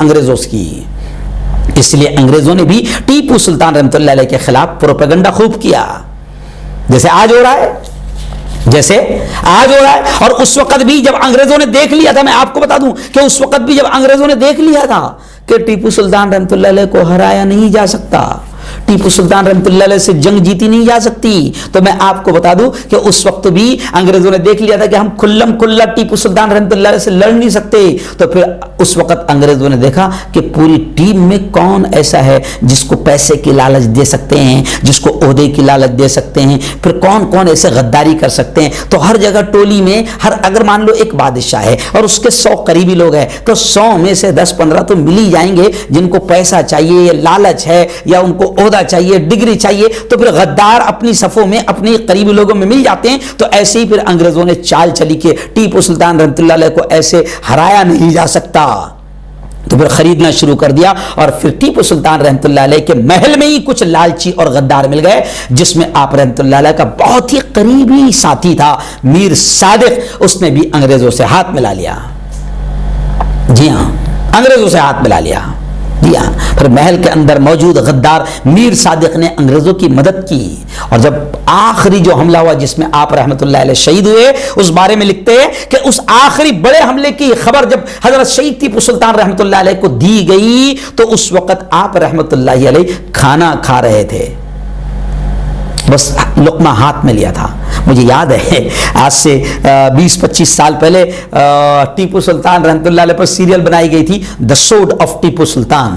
انگریزوں کی۔ اس لیے انگریزوں نے بھی ٹیپو سلطان رحمۃ اللہ علیہ کے خلاف پروپیگنڈا خوب کیا، جیسے آج ہو رہا ہے۔ اور اس وقت بھی جب انگریزوں نے دیکھ لیا تھا، میں آپ کو بتا دوں کہ اس وقت بھی جب انگریزوں نے دیکھ لیا تھا کہ ٹیپو سلطان رحمۃ اللہ علیہ کو ہرایا نہیں جا سکتا، ٹیپو سلطان رحمۃ اللہ علیہ سے جنگ جیتی نہیں جا سکتی، تو میں آپ کو بتا دوں کہ اس وقت بھی انگریزوں نے دیکھ لیا تھا کہ ہم کھلم کھلا ٹیپو سلطان رحمۃ اللہ علیہ سے لڑ نہیں سکتے۔ تو پھر اس وقت انگریزوں نے دیکھا کہ پوری ٹیم میں کون ایسا ہے جس کو پیسے کی لالچ دے سکتے ہیں، جس کو عہدے کی لالچ دے سکتے ہیں، پھر کون کون ایسے غداری کر سکتے ہیں۔ تو ہر جگہ ٹولی میں اگر مان لو ایک بادشاہ ہے اور اس کے 100 قریبی لوگ ہیں، تو 100 میں سے 10-15 تو مل ہی جائیں گے جن کو پیسہ چاہیے، لالچ ہے، یا ان کو عہدہ چاہیے، ڈگری چاہیے، تو پھر غدار اپنی صفوں میں اپنے قریبی لوگوں میں مل جاتے ہیں۔ تو ایسے ہی پھر انگریزوں نے چال چلی کہ ٹیپو سلطان رحمۃ اللہ علیہ کو ایسے ہرایا نہیں جا سکتا، تو پھر خریدنا شروع کر دیا۔ اور پھر ٹیپو سلطان رحمۃ اللہ علیہ کے محل میں ہی کچھ لالچی اور غدار مل گئے، جس میں آپ رحمۃ اللہ علیہ کا بہت ہی قریبی ساتھی تھا میر صادق، اس نے بھی انگریزوں سے ہاتھ ملا لیا۔ جی ہاں، انگریزوں سے ہاتھ ملا لیا۔ جی ہاں، پھر محل کے اندر موجود غدار میر صادق نے انگریزوں کی مدد کی، اور جب آخری جو حملہ ہوا جس میں آپ رحمۃ اللہ علیہ شہید ہوئے، اس بارے میں لکھتے ہیں کہ اس آخری بڑے حملے کی خبر جب حضرت شہید ٹیپو سلطان رحمۃ اللہ علیہ کو دی گئی تو اس وقت آپ رحمۃ اللہ علیہ کھانا کھا رہے تھے، بس لقمہ ہاتھ میں لیا تھا۔ مجھے یاد ہے آج سے 20-25 سال پہلے ٹیپو سلطان رحمۃ اللہ علیہ پر سیریل بنائی گئی تھی دی سورڈ آف ٹیپو سلطان۔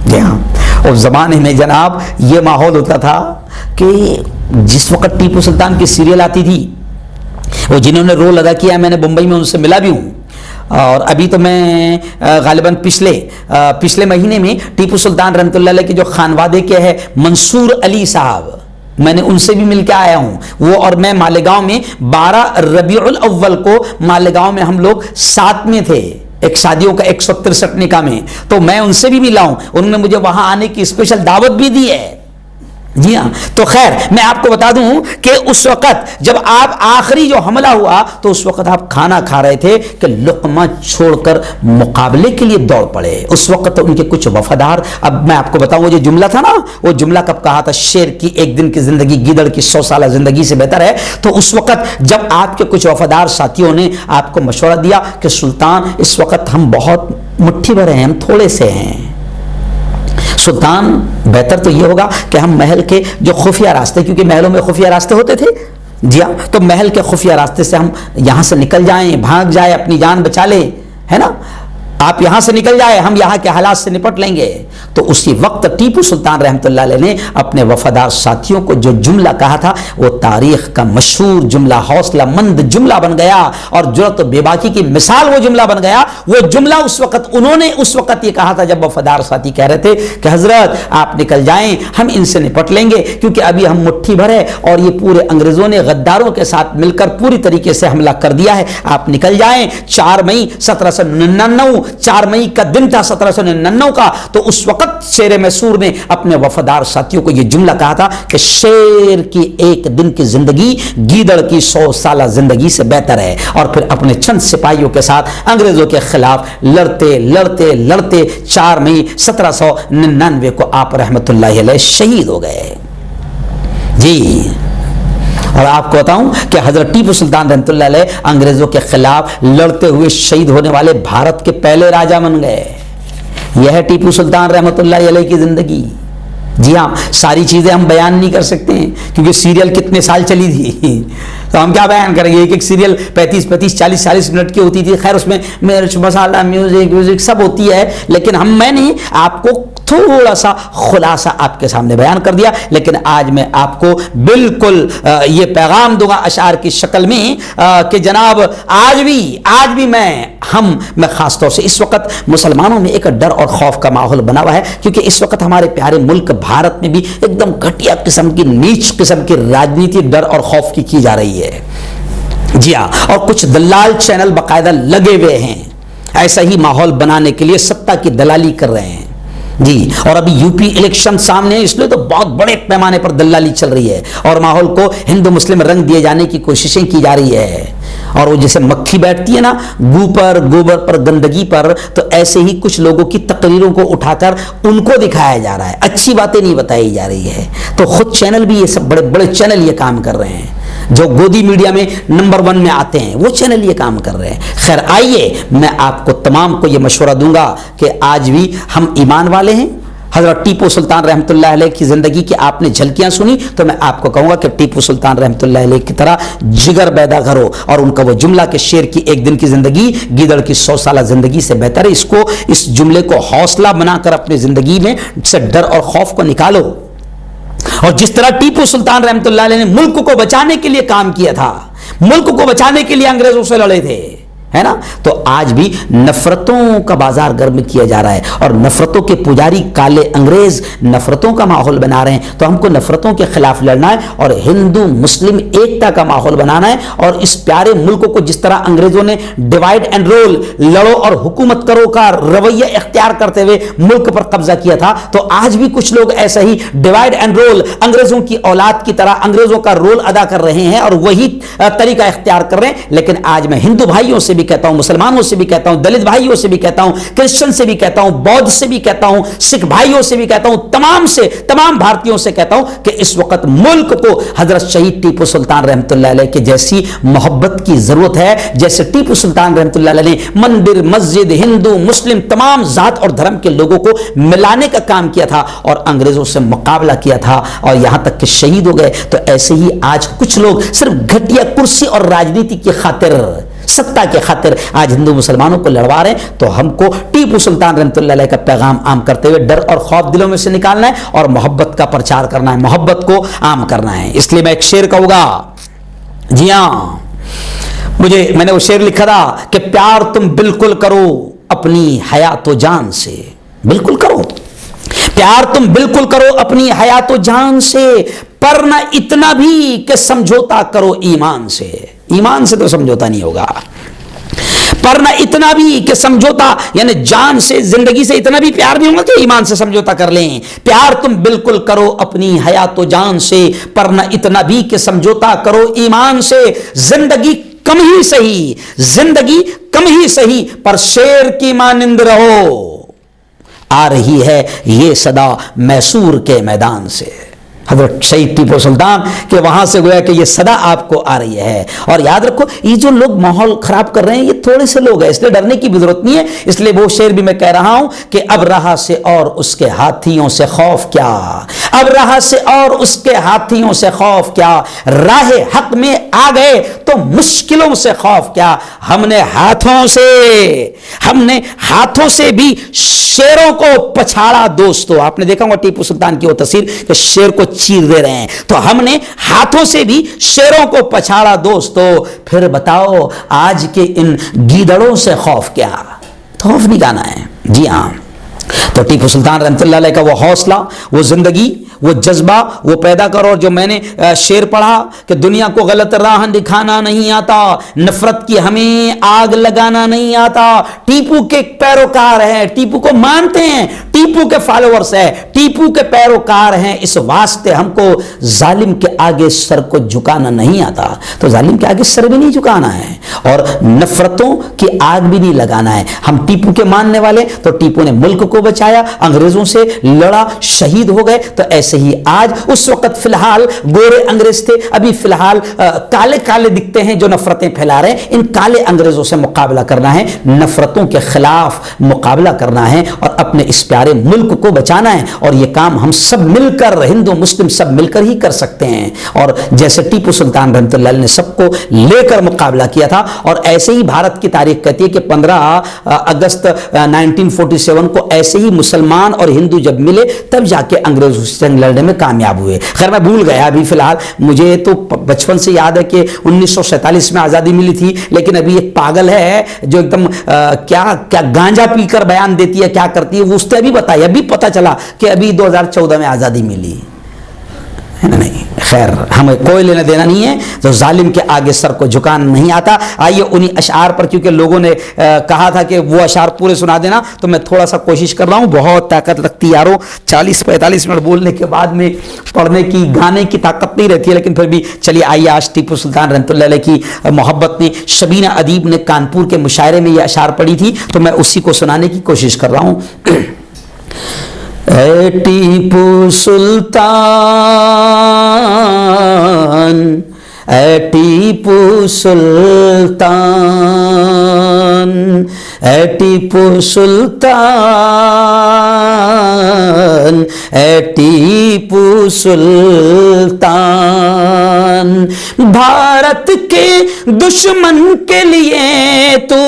جی ہاں، اس زمانے میں جناب یہ ماحول ہوتا تھا کہ جس وقت ٹیپو سلطان کی سیریل آتی تھی، وہ جنہوں نے رول ادا کیا میں نے بمبئی میں ان سے ملا بھی ہوں، اور ابھی تو میں غالباً پچھلے مہینے میں ٹیپو سلطان رحمۃ اللہ علیہ کے جو خانوادے کے ہے منصور علی صاحب، میں نے ان سے بھی مل کے آیا ہوں. وہ اور میں مالیگاؤں میں 12 ربیع الاول کو مالیگاؤں میں ہم لوگ ساتھ میں تھے ایک شادیوں کا 163 نکاح میں, تو میں ان سے بھی ملا ہوں. انہوں نے مجھے وہاں آنے کی اسپیشل دعوت بھی دی ہے. جی ہاں, تو خیر میں آپ کو بتا دوں کہ اس وقت جب آپ آخری جو حملہ ہوا تو اس وقت آپ کھانا کھا رہے تھے کہ لقمہ چھوڑ کر مقابلے کے لیے دوڑ پڑے. اس وقت ان کے کچھ وفادار, اب میں آپ کو بتاؤں وہ جو جملہ تھا نا, وہ جملہ کب کہا تھا, شیر کی ایک دن کی زندگی گیدڑ کی 100 سالہ زندگی سے بہتر ہے. تو اس وقت جب آپ کے کچھ وفادار ساتھیوں نے آپ کو مشورہ دیا کہ سلطان اس وقت ہم بہت مٹھی بھر ہیں, ہم تھوڑے سے ہیں, سلطان بہتر تو یہ ہوگا کہ ہم محل کے جو خفیہ راستے, کیونکہ محلوں میں خفیہ راستے ہوتے تھے, جی ہاں, تو محل کے خفیہ راستے سے ہم یہاں سے نکل جائیں, بھاگ جائیں, اپنی جان بچا لیں, ہے نا, آپ یہاں سے نکل جائیں, ہم یہاں کے حالات سے نپٹ لیں گے. تو اسی وقت ٹیپو سلطان رحمۃ اللہ علیہ نے اپنے وفادار ساتھیوں کو جو جملہ کہا تھا وہ تاریخ کا مشہور جملہ, حوصلہ مند جملہ بن گیا اور جرأت و بے باکی کی مثال وہ جملہ بن گیا. وہ جملہ اس وقت انہوں نے اس وقت یہ کہا تھا جب وفادار ساتھی کہہ رہے تھے کہ حضرت آپ نکل جائیں, ہم ان سے نپٹ لیں گے کیونکہ ابھی ہم مٹھی بھر ہے اور یہ پورے انگریزوں نے غداروں کے ساتھ مل کر پوری طریقے سے حملہ کر دیا ہے, آپ نکل جائیں. 4 مئی 1799 4 مئی کا دن تھا 1799 کا. تو اس وقت شیر میسور نے اپنے وفادار ساتھیوں کو یہ جملہ کہا تھا کہ شیر کی ایک دن کی زندگی گیدڑ کی 100 سالہ زندگی سے بہتر ہے. اور پھر اپنے چند سپاہیوں کے ساتھ انگریزوں کے خلاف لڑتے لڑتے لڑتے 4 مئی 1799 کو آپ رحمت اللہ علیہ شہید ہو گئے. جی, اور آپ کو بتاؤں کہ حضرت ٹیپو سلطان رحمۃ اللہ علیہ انگریزوں کے خلاف لڑتے ہوئے شہید ہونے والے بھارت کے پہلے راجا بن گئے. یہ ہے ٹیپو سلطان رحمۃ اللہ علیہ کی زندگی. جی ہاں, ساری چیزیں ہم بیان نہیں کر سکتے ہیں کیونکہ سیریل کتنے سال چلی تھی, تو ہم کیا بیان کریں گے. ایک سیریل 35 40 منٹ کی ہوتی تھی. خیر اس میں مرچ مسالہ میوزک سب ہوتی ہے, لیکن میں نے آپ کو تھوڑا سا خلاصہ آپ کے سامنے بیان کر دیا. لیکن آج میں آپ کو بالکل یہ پیغام دوں گا اشعار کی شکل میں کہ جناب آج بھی میں خاص طور سے اس وقت مسلمانوں میں ایک ڈر اور خوف کا ماحول بنا ہوا ہے, کیونکہ اس وقت ہمارے پیارے ملک بھارت میں بھی ایک دم گھٹیا قسم کی, نیچ قسم کی راجنیتی ڈر اور خوف کی جا رہی ہے. جی ہاں, اور کچھ دلال چینل باقاعدہ لگے ہوئے ہیں ایسا ہی ماحول بنانے کے لیے, ستا کی دلالی کر رہے ہیں. جی, اور ابھی یو پی الیکشن سامنے ہے, اس لیے تو بہت بڑے پیمانے پر دلالی چل رہی ہے اور ماحول کو ہندو مسلم رنگ دیے جانے کی کوششیں کی جا رہی ہے. اور وہ جیسے مکھی بیٹھتی ہے نا گوبر پر گندگی پر, تو ایسے ہی کچھ لوگوں کی تقریروں کو اٹھا کر ان کو دکھایا جا رہا ہے, اچھی باتیں نہیں بتائی جا رہی ہے. تو خود چینل بھی, یہ سب بڑے بڑے چینل یہ کام کر رہے ہیں, جو گودی میڈیا میں نمبر 1 میں آتے ہیں, وہ چینل یہ کام کر رہے ہیں. خیر آئیے, میں آپ کو تمام کو یہ مشورہ دوں گا کہ آج بھی ہم ایمان والے ہیں. حضرت ٹیپو سلطان رحمۃ اللہ علیہ کی زندگی کی آپ نے جھلکیاں سنی, تو میں آپ کو کہوں گا کہ ٹیپو سلطان رحمۃ اللہ علیہ کی طرح جگر بیدا کرو. اور ان کا وہ جملہ کہ شیر کی ایک دن کی زندگی گیدڑ کی 100 سالہ زندگی سے بہتر ہے, اس جملے کو حوصلہ بنا کر اپنی زندگی میں سے ڈر اور خوف کو نکالو. اور جس طرح ٹیپو سلطان رحمۃ اللہ علیہ نے ملک کو بچانے کے لیے کام کیا تھا, ملک کو بچانے کے لیے انگریزوں سے لڑے تھے, ہے نا, تو آج بھی نفرتوں کا بازار گرم کیا جا رہا ہے اور نفرتوں کے پجاری کالے انگریز نفرتوں کا ماحول بنا رہے ہیں. تو ہم کو نفرتوں کے خلاف لڑنا ہے اور ہندو مسلم ایکتا کا ماحول بنانا ہے. اور اس پیارے ملک کو جس طرح انگریزوں نے ڈیوائڈ اینڈ رول, لڑو اور حکومت کرو کا رویہ اختیار کرتے ہوئے ملک پر قبضہ کیا تھا, تو آج بھی کچھ لوگ ایسا ہی ڈیوائڈ اینڈ رول انگریزوں کی اولاد کی طرح انگریزوں کا رول ادا کر رہے ہیں اور وہی طریقہ اختیار کر رہے ہیں. لیکن آج میں ہندو بھائیوں سے بھی کہتا ہوں, مسلمانوں سے بھی کہتا ہوں, دلت بھائیوں سے بھی کہتا ہوں, کرسچن سے بھی کہتا ہوں, بودھ سے بھی کہتا ہوں, سکھ بھائیوں سے بھی کہتا ہوں, تمام بھارتیوں سے کہتا ہوں کہ اس وقت ملک کو حضرت شہید ٹیپو سلطان رحمۃ اللہ علیہ کے جیسی محبت کی ضرورت ہے, جیسے ٹیپو سلطان رحمۃ اللہ علیہ نے مندر مسجد ہندو مسلم تمام ذات اور دھرم کے لوگوں کو ملانے کا کام کیا تھا اور انگریزوں سے مقابلہ کیا تھا اور یہاں تک کہ شہید ہو گئے. تو ایسے ہی آج کچھ لوگ صرف گھٹیا کرسی اور راجنیتی کی خاطر, ستا کے خاطر آج ہندو مسلمانوں کو لڑوا رہے ہیں. تو ہم کو ٹیپو سلطان رحمۃ اللہ علیہ کا پیغام عام کرتے ہوئے ڈر اور خوف دلوں میں سے نکالنا ہے اور محبت کا پرچار کرنا ہے, محبت کو عام کرنا ہے. اس لیے میں ایک شعر کہوں گا. جی ہاں, میں نے وہ شعر لکھا تھا کہ پیار تم بالکل کرو اپنی حیات و جان سے, بالکل کرو پیار تم بالکل کرو اپنی حیات و جان سے, پر نہ اتنا بھی کہ سمجھوتا کرو ایمان سے. ایمان سے تو سمجھوتا نہیں ہوگا. پر نہ اتنا بھی کہ سمجھوتا یعنی جان سے زندگی سے اتنا بھی پیار نہیں ہوگا کہ ایمان سے سمجھوتا کر لیں. پیار تم بالکل کرو اپنی حیات و جان سے, پر نہ اتنا بھی کہ سمجھوتا کرو ایمان سے. زندگی کم ہی صحیح, زندگی کم ہی صحیح, پر شیر کی مانند رہو. آ رہی ہے یہ صدا میسور کے میدان سے. حضرت شہید ٹیپو سلطان کہ وہاں سے گویا کہ یہ صدا آپ کو آ رہی ہے. اور یاد رکھو یہ جو لوگ ماحول خراب کر رہے ہیں یہ تھوڑے سے لوگ ہیں, اس لیے ڈرنے کی بھی ضرورت نہیں ہے. اس لیے وہ شعر بھی میں کہہ رہا ہوں کہ اب رہا سے اور اس کے ہاتھیوں سے خوف کیا, اب رہا سے اور اس کے ہاتھیوں سے خوف کیا, راہ حق میں آ گئے تو مشکلوں سے خوف کیا. ہم نے ہاتھوں سے بھی شیروں کو پچھاڑا دوستو. آپ نے دیکھا ہوگا ٹیپو سلطان کی وہ تصویر کہ شیر کو چیر دے رہے ہیں, تو ہم نے ہاتھوں سے بھی شیروں کو پچھاڑا دوستو. پھر بتاؤ آج کے ان گیدڑوں سے خوف کیا. خوف نہیں گانا ہے. جی ہاں, تو ٹیپو سلطان رحمۃ اللہ علیہ کا وہ حوصلہ, وہ زندگی, وہ جذبہ وہ پیدا کرو. اور جو میں نے شعر پڑھا کہ دنیا کو غلط راہ دکھانا نہیں آتا, نفرت کی ہمیں آگ لگانا نہیں آتا. ٹیپو کے پیروکار ہیں, ٹیپو کو مانتے ہیں, ٹیپو کے فالوورز ہیں, ٹیپو کے پیروکار ہیں, اس واسطے ہم کو ظالم کے آگے سر کو جھکانا نہیں آتا. تو ظالم کے آگے سر بھی نہیں جھکانا ہے اور نفرتوں کی آگ بھی نہیں لگانا ہے. ہم ٹیپو کے ماننے والے, تو ٹیپو نے ملک کو بچایا, انگریزوں سے لڑا, شہید ہو گئے. تو ایسے ہی آج اس وقت فی الحال گورے انگریز تھے, ابھی فی الحال کالے کالے دکھتے ہیں جو نفرتیں پھیلا رہے ہیں. ان کالے انگریزوں سے مقابلہ کرنا ہے, نفرتوں کے خلاف مقابلہ کرنا ہے اور اپنے اس پیارے ملک کو بچانا ہے. اور یہ کام ہم سب مل کر, ہندو مسلم سب مل کر ہی کر سکتے ہیں. اور جیسے ٹیپو سلطان رحمۃ اللہ علیہ نے سب کو لے کر مقابلہ کیا تھا, اور ایسے ہی بھارت کی تاریخ کہتی ہے کہ 15 اگست 1947 کو ایسے ہی مسلمان اور ہندو جب ملے تب جا کے انگریزوں سے جنگ لڑنے میں کامیاب ہوئے. خیر میں بھول گیا ابھی فی الحال, مجھے تو بچپن سے یاد ہے کہ 1947 میں آزادی ملی تھی, لیکن ابھی ایک پاگل ہے جو ایک دم کیا گانجا پی کر بیان دیتی ہے, کیا کرتی ہے وہ, اس نے ابھی بتایا, ابھی پتہ چلا کہ ابھی 2014 میں آزادی ملی ہے نا. نہیں خیر, ہمیں کوئی لینا دینا نہیں ہے, تو ظالم کے آگے سر کو جھکانا نہیں آتا. آئیے انہی اشعار پر, کیونکہ لوگوں نے کہا تھا کہ وہ اشعار پورے سنا دینا, تو میں تھوڑا سا کوشش کر رہا ہوں. بہت طاقت لگتی یاروں, 40-45 منٹ بولنے کے بعد میں پڑھنے کی, گانے کی طاقت نہیں رہتی ہے. لیکن پھر بھی چلیے آئیے, آج ٹیپو سلطان رحمۃ اللہ علیہ کی محبت نے, شبینہ ادیب نے کانپور کے مشاعرے میں یہ اشعار پڑھی تھی, تو میں اسی کو سنانے کی کوشش کر رہا ہوں. اے ٹیپو سلطان, اے ٹیپو سلطان, اے ٹیپو سلطان, اے ٹیپو سلطان. بھارت کے دشمن کے لیے تو,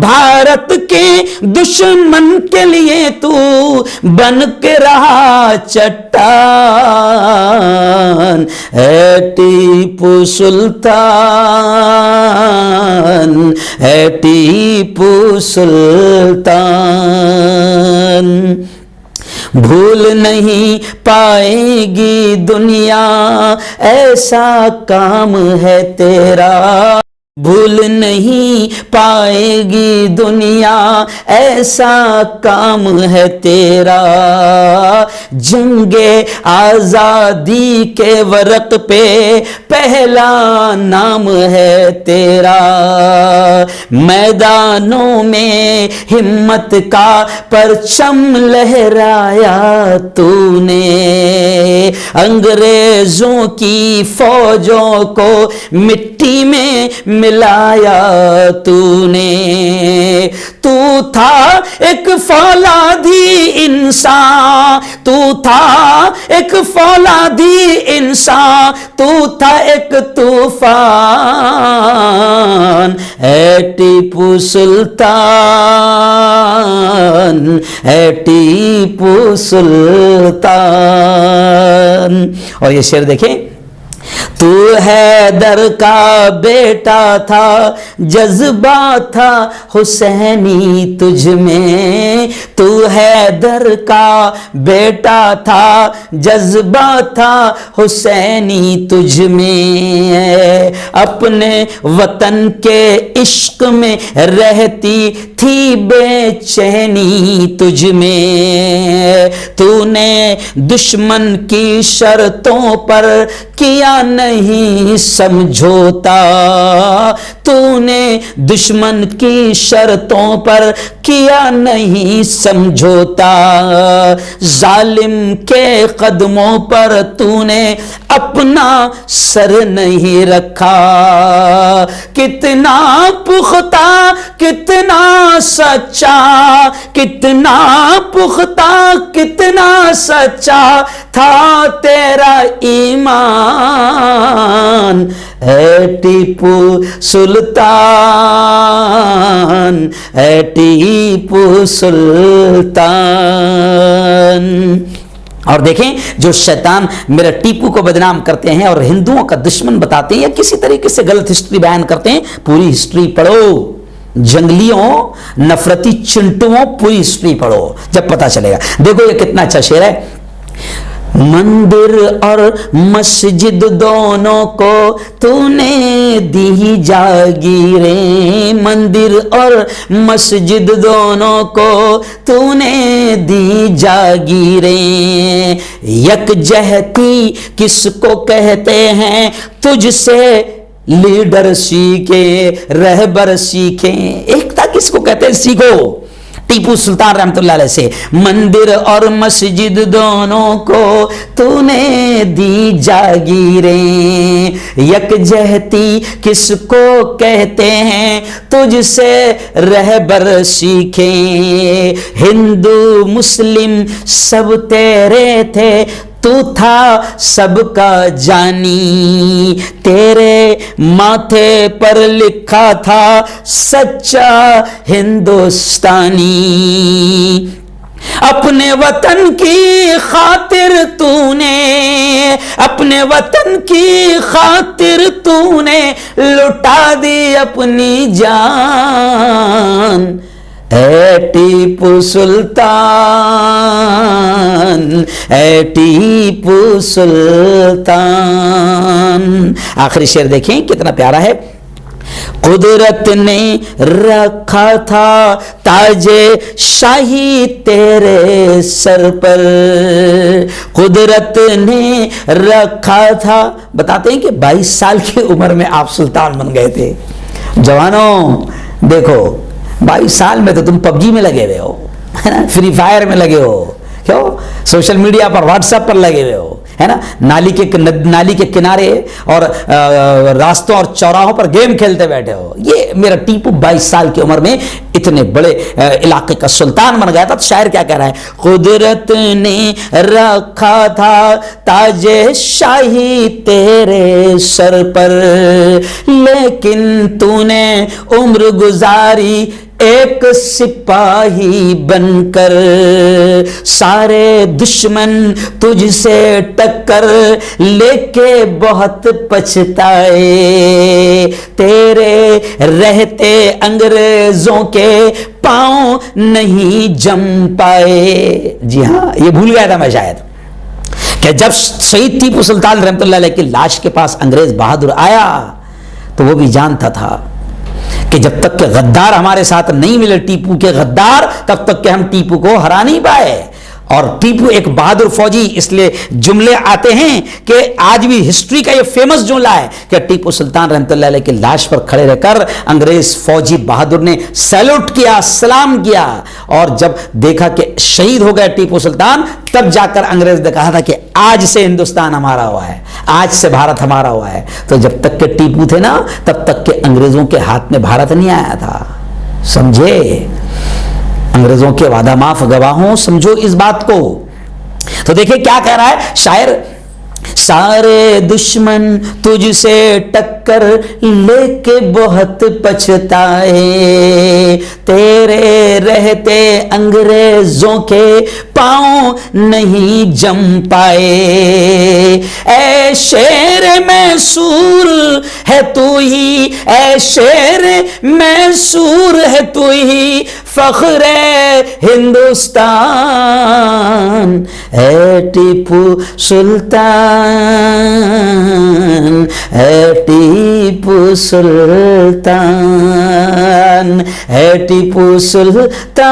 بھارت کے دشمن کے لیے تو بن کے رہا چٹان. اے ٹیپو سلطان, اے ٹیپو سلطان. بھول نہیں پائے گی دنیا ایسا کام ہے تیرا, بھول نہیں پائے گی دنیا ایسا کام ہے تیرا. جنگ آزادی کے ورق پہ پہلا نام ہے تیرا. میدانوں میں ہمت کا پرچم لہرایا تو نے, انگریزوں کی فوجوں کو مٹی میں ملایا تو نے. تو تھا ایک فولادی انسان, تو تھا ایک فولادی انسان, تو تھا ایک طوفان. اے ٹیپو سلطان, اے ٹیپو سلطان. اور یہ شعر دیکھیں, تو حیدر کا بیٹا تھا جذبہ تھا حسینی تجھ میں، تو حیدر کا بیٹا تھا جذبہ تھا حسینی تجھ میں، اپنے وطن کے عشق میں رہتی تھی بے چینی تجھ میں، تو نے دشمن کی شرطوں پر کیا نہیں سمجھوتا، تو نے دشمن کی شرطوں پر کیا نہیں سمجھوتا، ظالم کے قدموں پر تو نے اپنا سر نہیں رکھا، کتنا پختہ کتنا سچا، کتنا پختہ کتنا سچا تھا تیرا ایمان، اے ٹیپو سلطان، اے ٹیپو سلطان۔ اور دیکھیں جو شیطان میرا ٹیپو کو بدنام کرتے ہیں اور ہندوؤں کا دشمن بتاتے ہیں یا کسی طریقے سے غلط ہسٹری بیان کرتے ہیں، پوری ہسٹری پڑھو، جنگلیوں نفرتی چنٹوؤں پوری ہسٹری پڑھو جب پتا چلے گا۔ دیکھو یہ کتنا اچھا شعر ہے، مندر اور مسجد دونوں کو تو نے دی جاگیریں، مندر اور مسجد دونوں کو تو نے دی جاگیریں، یکجہتی کس کو کہتے ہیں تجھ سے لیڈر سیکھیں رہبر سیکھیں، ایکتا کس کو کہتے ہیں سیکھو، ٹیپو سلطان رحمت اللہ علیہ سے، مندر اور مسجد دونوں کو تو نے دی جاگیریں، یکجہتی کس کو کہتے ہیں تجھ سے رہبر سیکھیں، ہندو مسلم سب تیرے تھے تو تھا سب کا جانی، تیرے ماتھے پر لکھا تھا سچا ہندوستانی، اپنے وطن کی خاطر تو نے، اپنے وطن کی خاطر تو نے لٹا دی اپنی جان، اے ٹیپو سلطان، اے ٹیپو سلطان۔ آخری شعر دیکھیں کتنا پیارا ہے، قدرت نے رکھا تھا تاج شاہی تیرے سر پر، قدرت نے رکھا تھا، بتاتے ہیں کہ 22 سال کی عمر میں آپ سلطان بن گئے تھے۔ جوانوں دیکھو 22 سال میں تو تم پب جی میں لگے ہوئے ہو، فری فائر میں لگے ہو، کیوں سوشل میڈیا پر واٹس ایپ پر لگے ہوئے ہو، ہے نا، نالی کے کنارے اور راستوں اور چوراہوں پر گیم کھیلتے بیٹھے ہو۔ یہ میرا ٹیپو 22 سال کی عمر میں اتنے بڑے علاقے کا سلطان بن گیا تھا۔ تو شاعر کیا کہہ رہا ہے، قدرت نے رکھا تھا تاج شاہی تیرے سر پر، لیکن تو نے عمر گزاری ایک سپاہی بن کر، سارے دشمن تجھ سے ٹکر لے کے بہت پچھتائے، تیرے رہتے انگریزوں کے پاؤں نہیں جم پائے۔ جی ہاں یہ بھول گیا تھا میں شاید کہ جب شہید ٹیپو سلطان رحمت اللہ علیہ کی لاش کے پاس انگریز بہادر آیا تو وہ بھی جانتا تھا کہ جب تک کہ غدار ہمارے ساتھ نہیں ملے ٹیپو کے غدار، تب تک کہ ہم ٹیپو کو ہرا نہیں پائے۔ اور ٹیپو ایک بہادر فوجی، اس لیے جملے آتے ہیں کہ آج بھی ہسٹری کا یہ فیمس جملہ ہے کہ ٹیپو سلطان رحمت اللہ علیہ کی لاش پر کھڑے رہ کر انگریز فوجی بہادر نے سیلوٹ کیا، سلام کیا، اور جب دیکھا کہ شہید ہو گیا ٹیپو سلطان، تب جا کر انگریز نے کہا تھا کہ آج سے ہندوستان ہمارا ہوا ہے، آج سے بھارت ہمارا ہوا ہے۔ تو جب تک کہ ٹیپو تھے نا تب تک کہ انگریزوں کے ہاتھ میں بھارت نہیں آیا تھا، سمجھے؟ انگریزوں کے وعدہ معاف گواہوں، سمجھو اس بات کو۔ تو دیکھیں کیا کہہ رہا ہے شاعر، سارے دشمن تجھ سے ٹکر لے کے بہت پچھتائے، تیرے رہتے انگریزوں کے پاؤں نہیں جم پائے، اے شیر میسور ہے تو ہی، اے شیر میسور ہے تو ہی فخر ہندوستان، اے ٹیپو سلطان، اے ٹیپو سلطان، اے ٹیپو سلطان،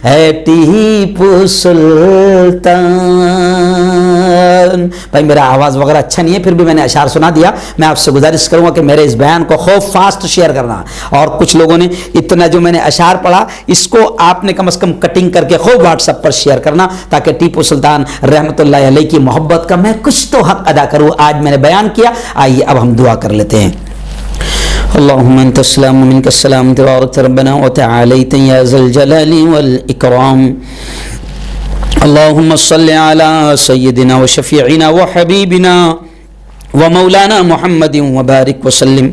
اے ٹیپو سلطان۔ بھائی میرا آواز وغیرہ اچھا نہیں ہے، پھر بھی میں نے اشعار سنا دیا۔ میں آپ سے گزارش کروں گا کہ میرے اس بیان کو خوب فاسٹ شیئر کرنا، اور کچھ لوگوں نے اتنا جو میں نے اشعار پڑھا اس کو آپ نے کم از کم کٹنگ کر کے خوب واٹس ایپ پر شیئر کرنا، تاکہ ٹیپو سلطان رحمۃ اللہ علیہ کی محبت کا میں کچھ تو حق ادا کروں۔ آج میں نے بیان کیا، آئیے اب ہم دعا کر لیتے ہیں۔ اللهم انت السلام ومنك السلام، تبارك ربنا وتعاليت يا ذا الجلال والاكرام۔ اللهم صل على سيدنا وشفيعنا وحبيبنا ومولانا محمد وبارك وسلم۔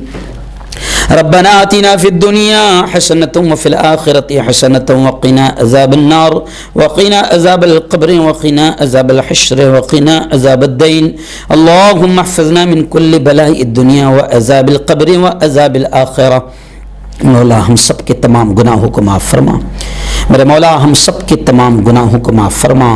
ربنا آتنا في الدنيا حسنة وفي الآخرة حسنة وقنا عذاب النار وقنا عذاب القبر وقنا عذاب الحشر وقنا عذاب الدين۔ اللهم احفظنا من كل بلاء الدنيا وعذاب القبر وعذاب الآخرة۔ مولا ہم سب کے تمام گناہوں کو معاف فرما، میرے مولا ہم سب کے تمام گناہوں کو معاف فرما،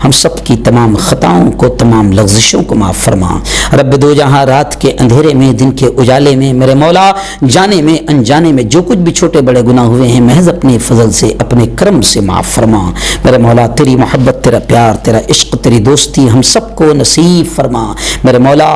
ہم سب کی تمام خطاؤں کو، تمام لغزشوں کو معاف فرما۔ رب دو جہاں رات کے اندھیرے میں، دن کے اجالے میں، میرے مولا جانے میں انجانے میں جو کچھ بھی چھوٹے بڑے گناہ ہوئے ہیں محض اپنے فضل سے، اپنے کرم سے معاف فرما۔ میرے مولا تیری محبت، تیرا پیار، تیرا عشق، تیری دوستی ہم سب کو نصیب فرما۔ میرے مولا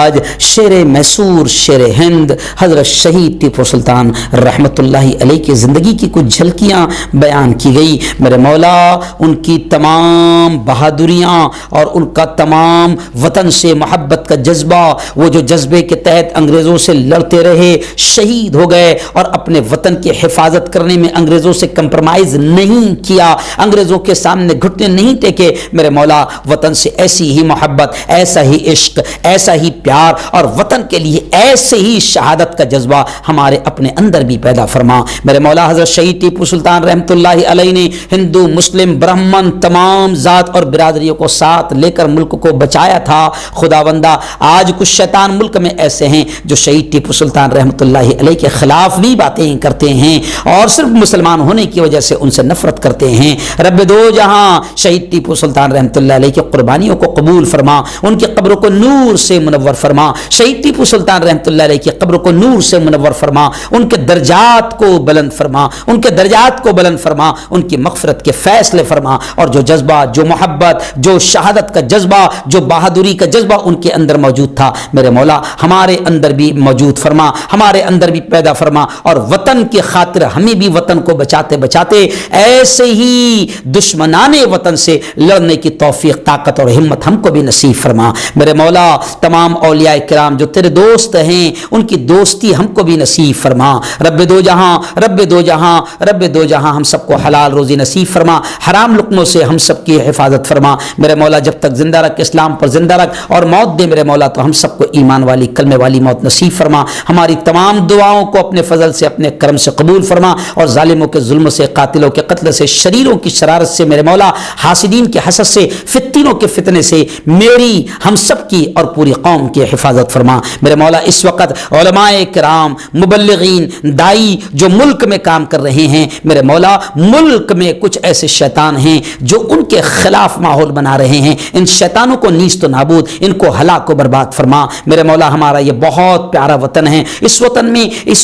آج شیر میسور، شیر ہند حضرت شہید ٹیپو سلطان رحمت اللہ علیہ کی زندگی کی کچھ جھلکیاں بیان کی گئی۔ میرے مولا ان کی تمام بہادریاں اور ان کا تمام وطن سے محبت کا جذبہ، وہ جو جذبے کے تحت انگریزوں سے لڑتے رہے، شہید ہو گئے اور اپنے وطن کی حفاظت کرنے میں انگریزوں سے کمپرمائز نہیں کیا، انگریزوں کے سامنے گھٹنے نہیں ٹیکے۔ میرے مولا وطن سے ایسی ہی محبت، ایسا ہی عشق، ایسا ہی پیار اور وطن کے لیے ایسے ہی شہادت کا جذبہ ہمارے اپنے اندر بھی پیدا فرما۔ میرے مولا حضرت شہید ٹیپو سلطان رحمت اللہ علیہ نے ہندو، مسلم، برہمن تمام ذات اور برادریوں کو ساتھ لے کر ملک کو بچایا تھا۔ خداوندہ آج کچھ شیطان ملک میں ایسے ہیں جو شہید ٹیپو سلطان رحمت اللہ علیہ کے خلاف بھی باتیں کرتے ہیں اور صرف مسلمان ہونے کی وجہ سے ان سے نفرت کرتے ہیں۔ رب دو جہاں شہید ٹیپو سلطان رحمت اللہ علیہ کی قربانیوں کو قبول فرما، ان کی قبروں کو نور سے منور فرما، شہید ٹیپو سلطان رحمت اللہ علیہ کی قبروں کو نور سے منور فرما، ان کے درجات کو بلند فرما، ان کے درجات کو بلند فرما، ان کی مغفرت کے فیصلے فرما، اور جو جذبہ، جو محبت، جو شہادت کا جذبہ، جو بہادری کا جذبہ ان کے اندر موجود تھا، میرے مولا ہمارے اندر بھی موجود فرما، ہمارے اندر بھی پیدا فرما، اور وطن کی خاطر ہمیں بھی وطن کو بچاتے بچاتے ایسے ہی دشمنان وطن سے لڑنے کی توفیق، طاقت اور ہمت ہم کو بھی نصیب فرما۔ میرے مولا تمام اولیاء کرام جو تیرے دوست ہیں ان کی دوستی ہم کو بھی نصیب فرما۔ رب دو جہاں، رب دو جہاں، رب دو جہاں ہم سب کو حلال روزی نصیب فرما، حرام لقموں سے ہم سب کی حفاظت فرما۔ میرے مولا جب تک زندہ رکھ، اسلام پر زندہ رکھ، اور موت دے میرے مولا تو ہم سب کو ایمان والی، کلمے والی موت نصیب فرما۔ ہماری تمام دعاؤں کو اپنے فضل سے، اپنے کرم سے قبول فرما، اور ظالموں کے ظلم سے، قاتلوں کے قتل سے، شریروں کی شرارت سے میرے مولا، حاسدین کے حسد سے، فتنوں کے فتنے سے میری، ہم سب کی اور پوری قوم کی حفاظت فرما۔ میرے مولا اس وقت علماء کرام، مبلغین، دائی جو ملک میں کام کر رہے ہیں، میرے مولا ملک میں کچھ ایسے شیطان ہیں جو ان کے خلاف ماحول بنا رہے ہیں، ان شیطانوں کو نیست و نابود، ان کو ہلاک و برباد فرما۔ میرے مولا ہمارا یہ بہت پیارا وطن ہے، اس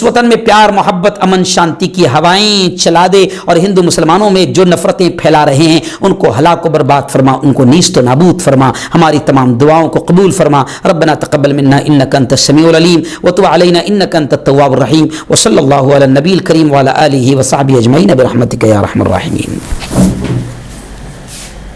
وطن میں پیار، محبت، امن، شانتی کی ہوائیں چلا دے، اور ہندو مسلمانوں میں جو نفرتیں پھیلا رہے ہیں ان کو ہلاک و برباد فرما، ان کو نیست و نابود فرما۔ ہماری تمام دعاؤں کو قبول فرما۔ ربنا تقبل منا انك انت السميع العليم وتب علينا انك انت التواب الرحيم، وصلى الله على النبي الكريم وعلى اله وصحبه اجمعين برحمتك يا ارحم الراحمين۔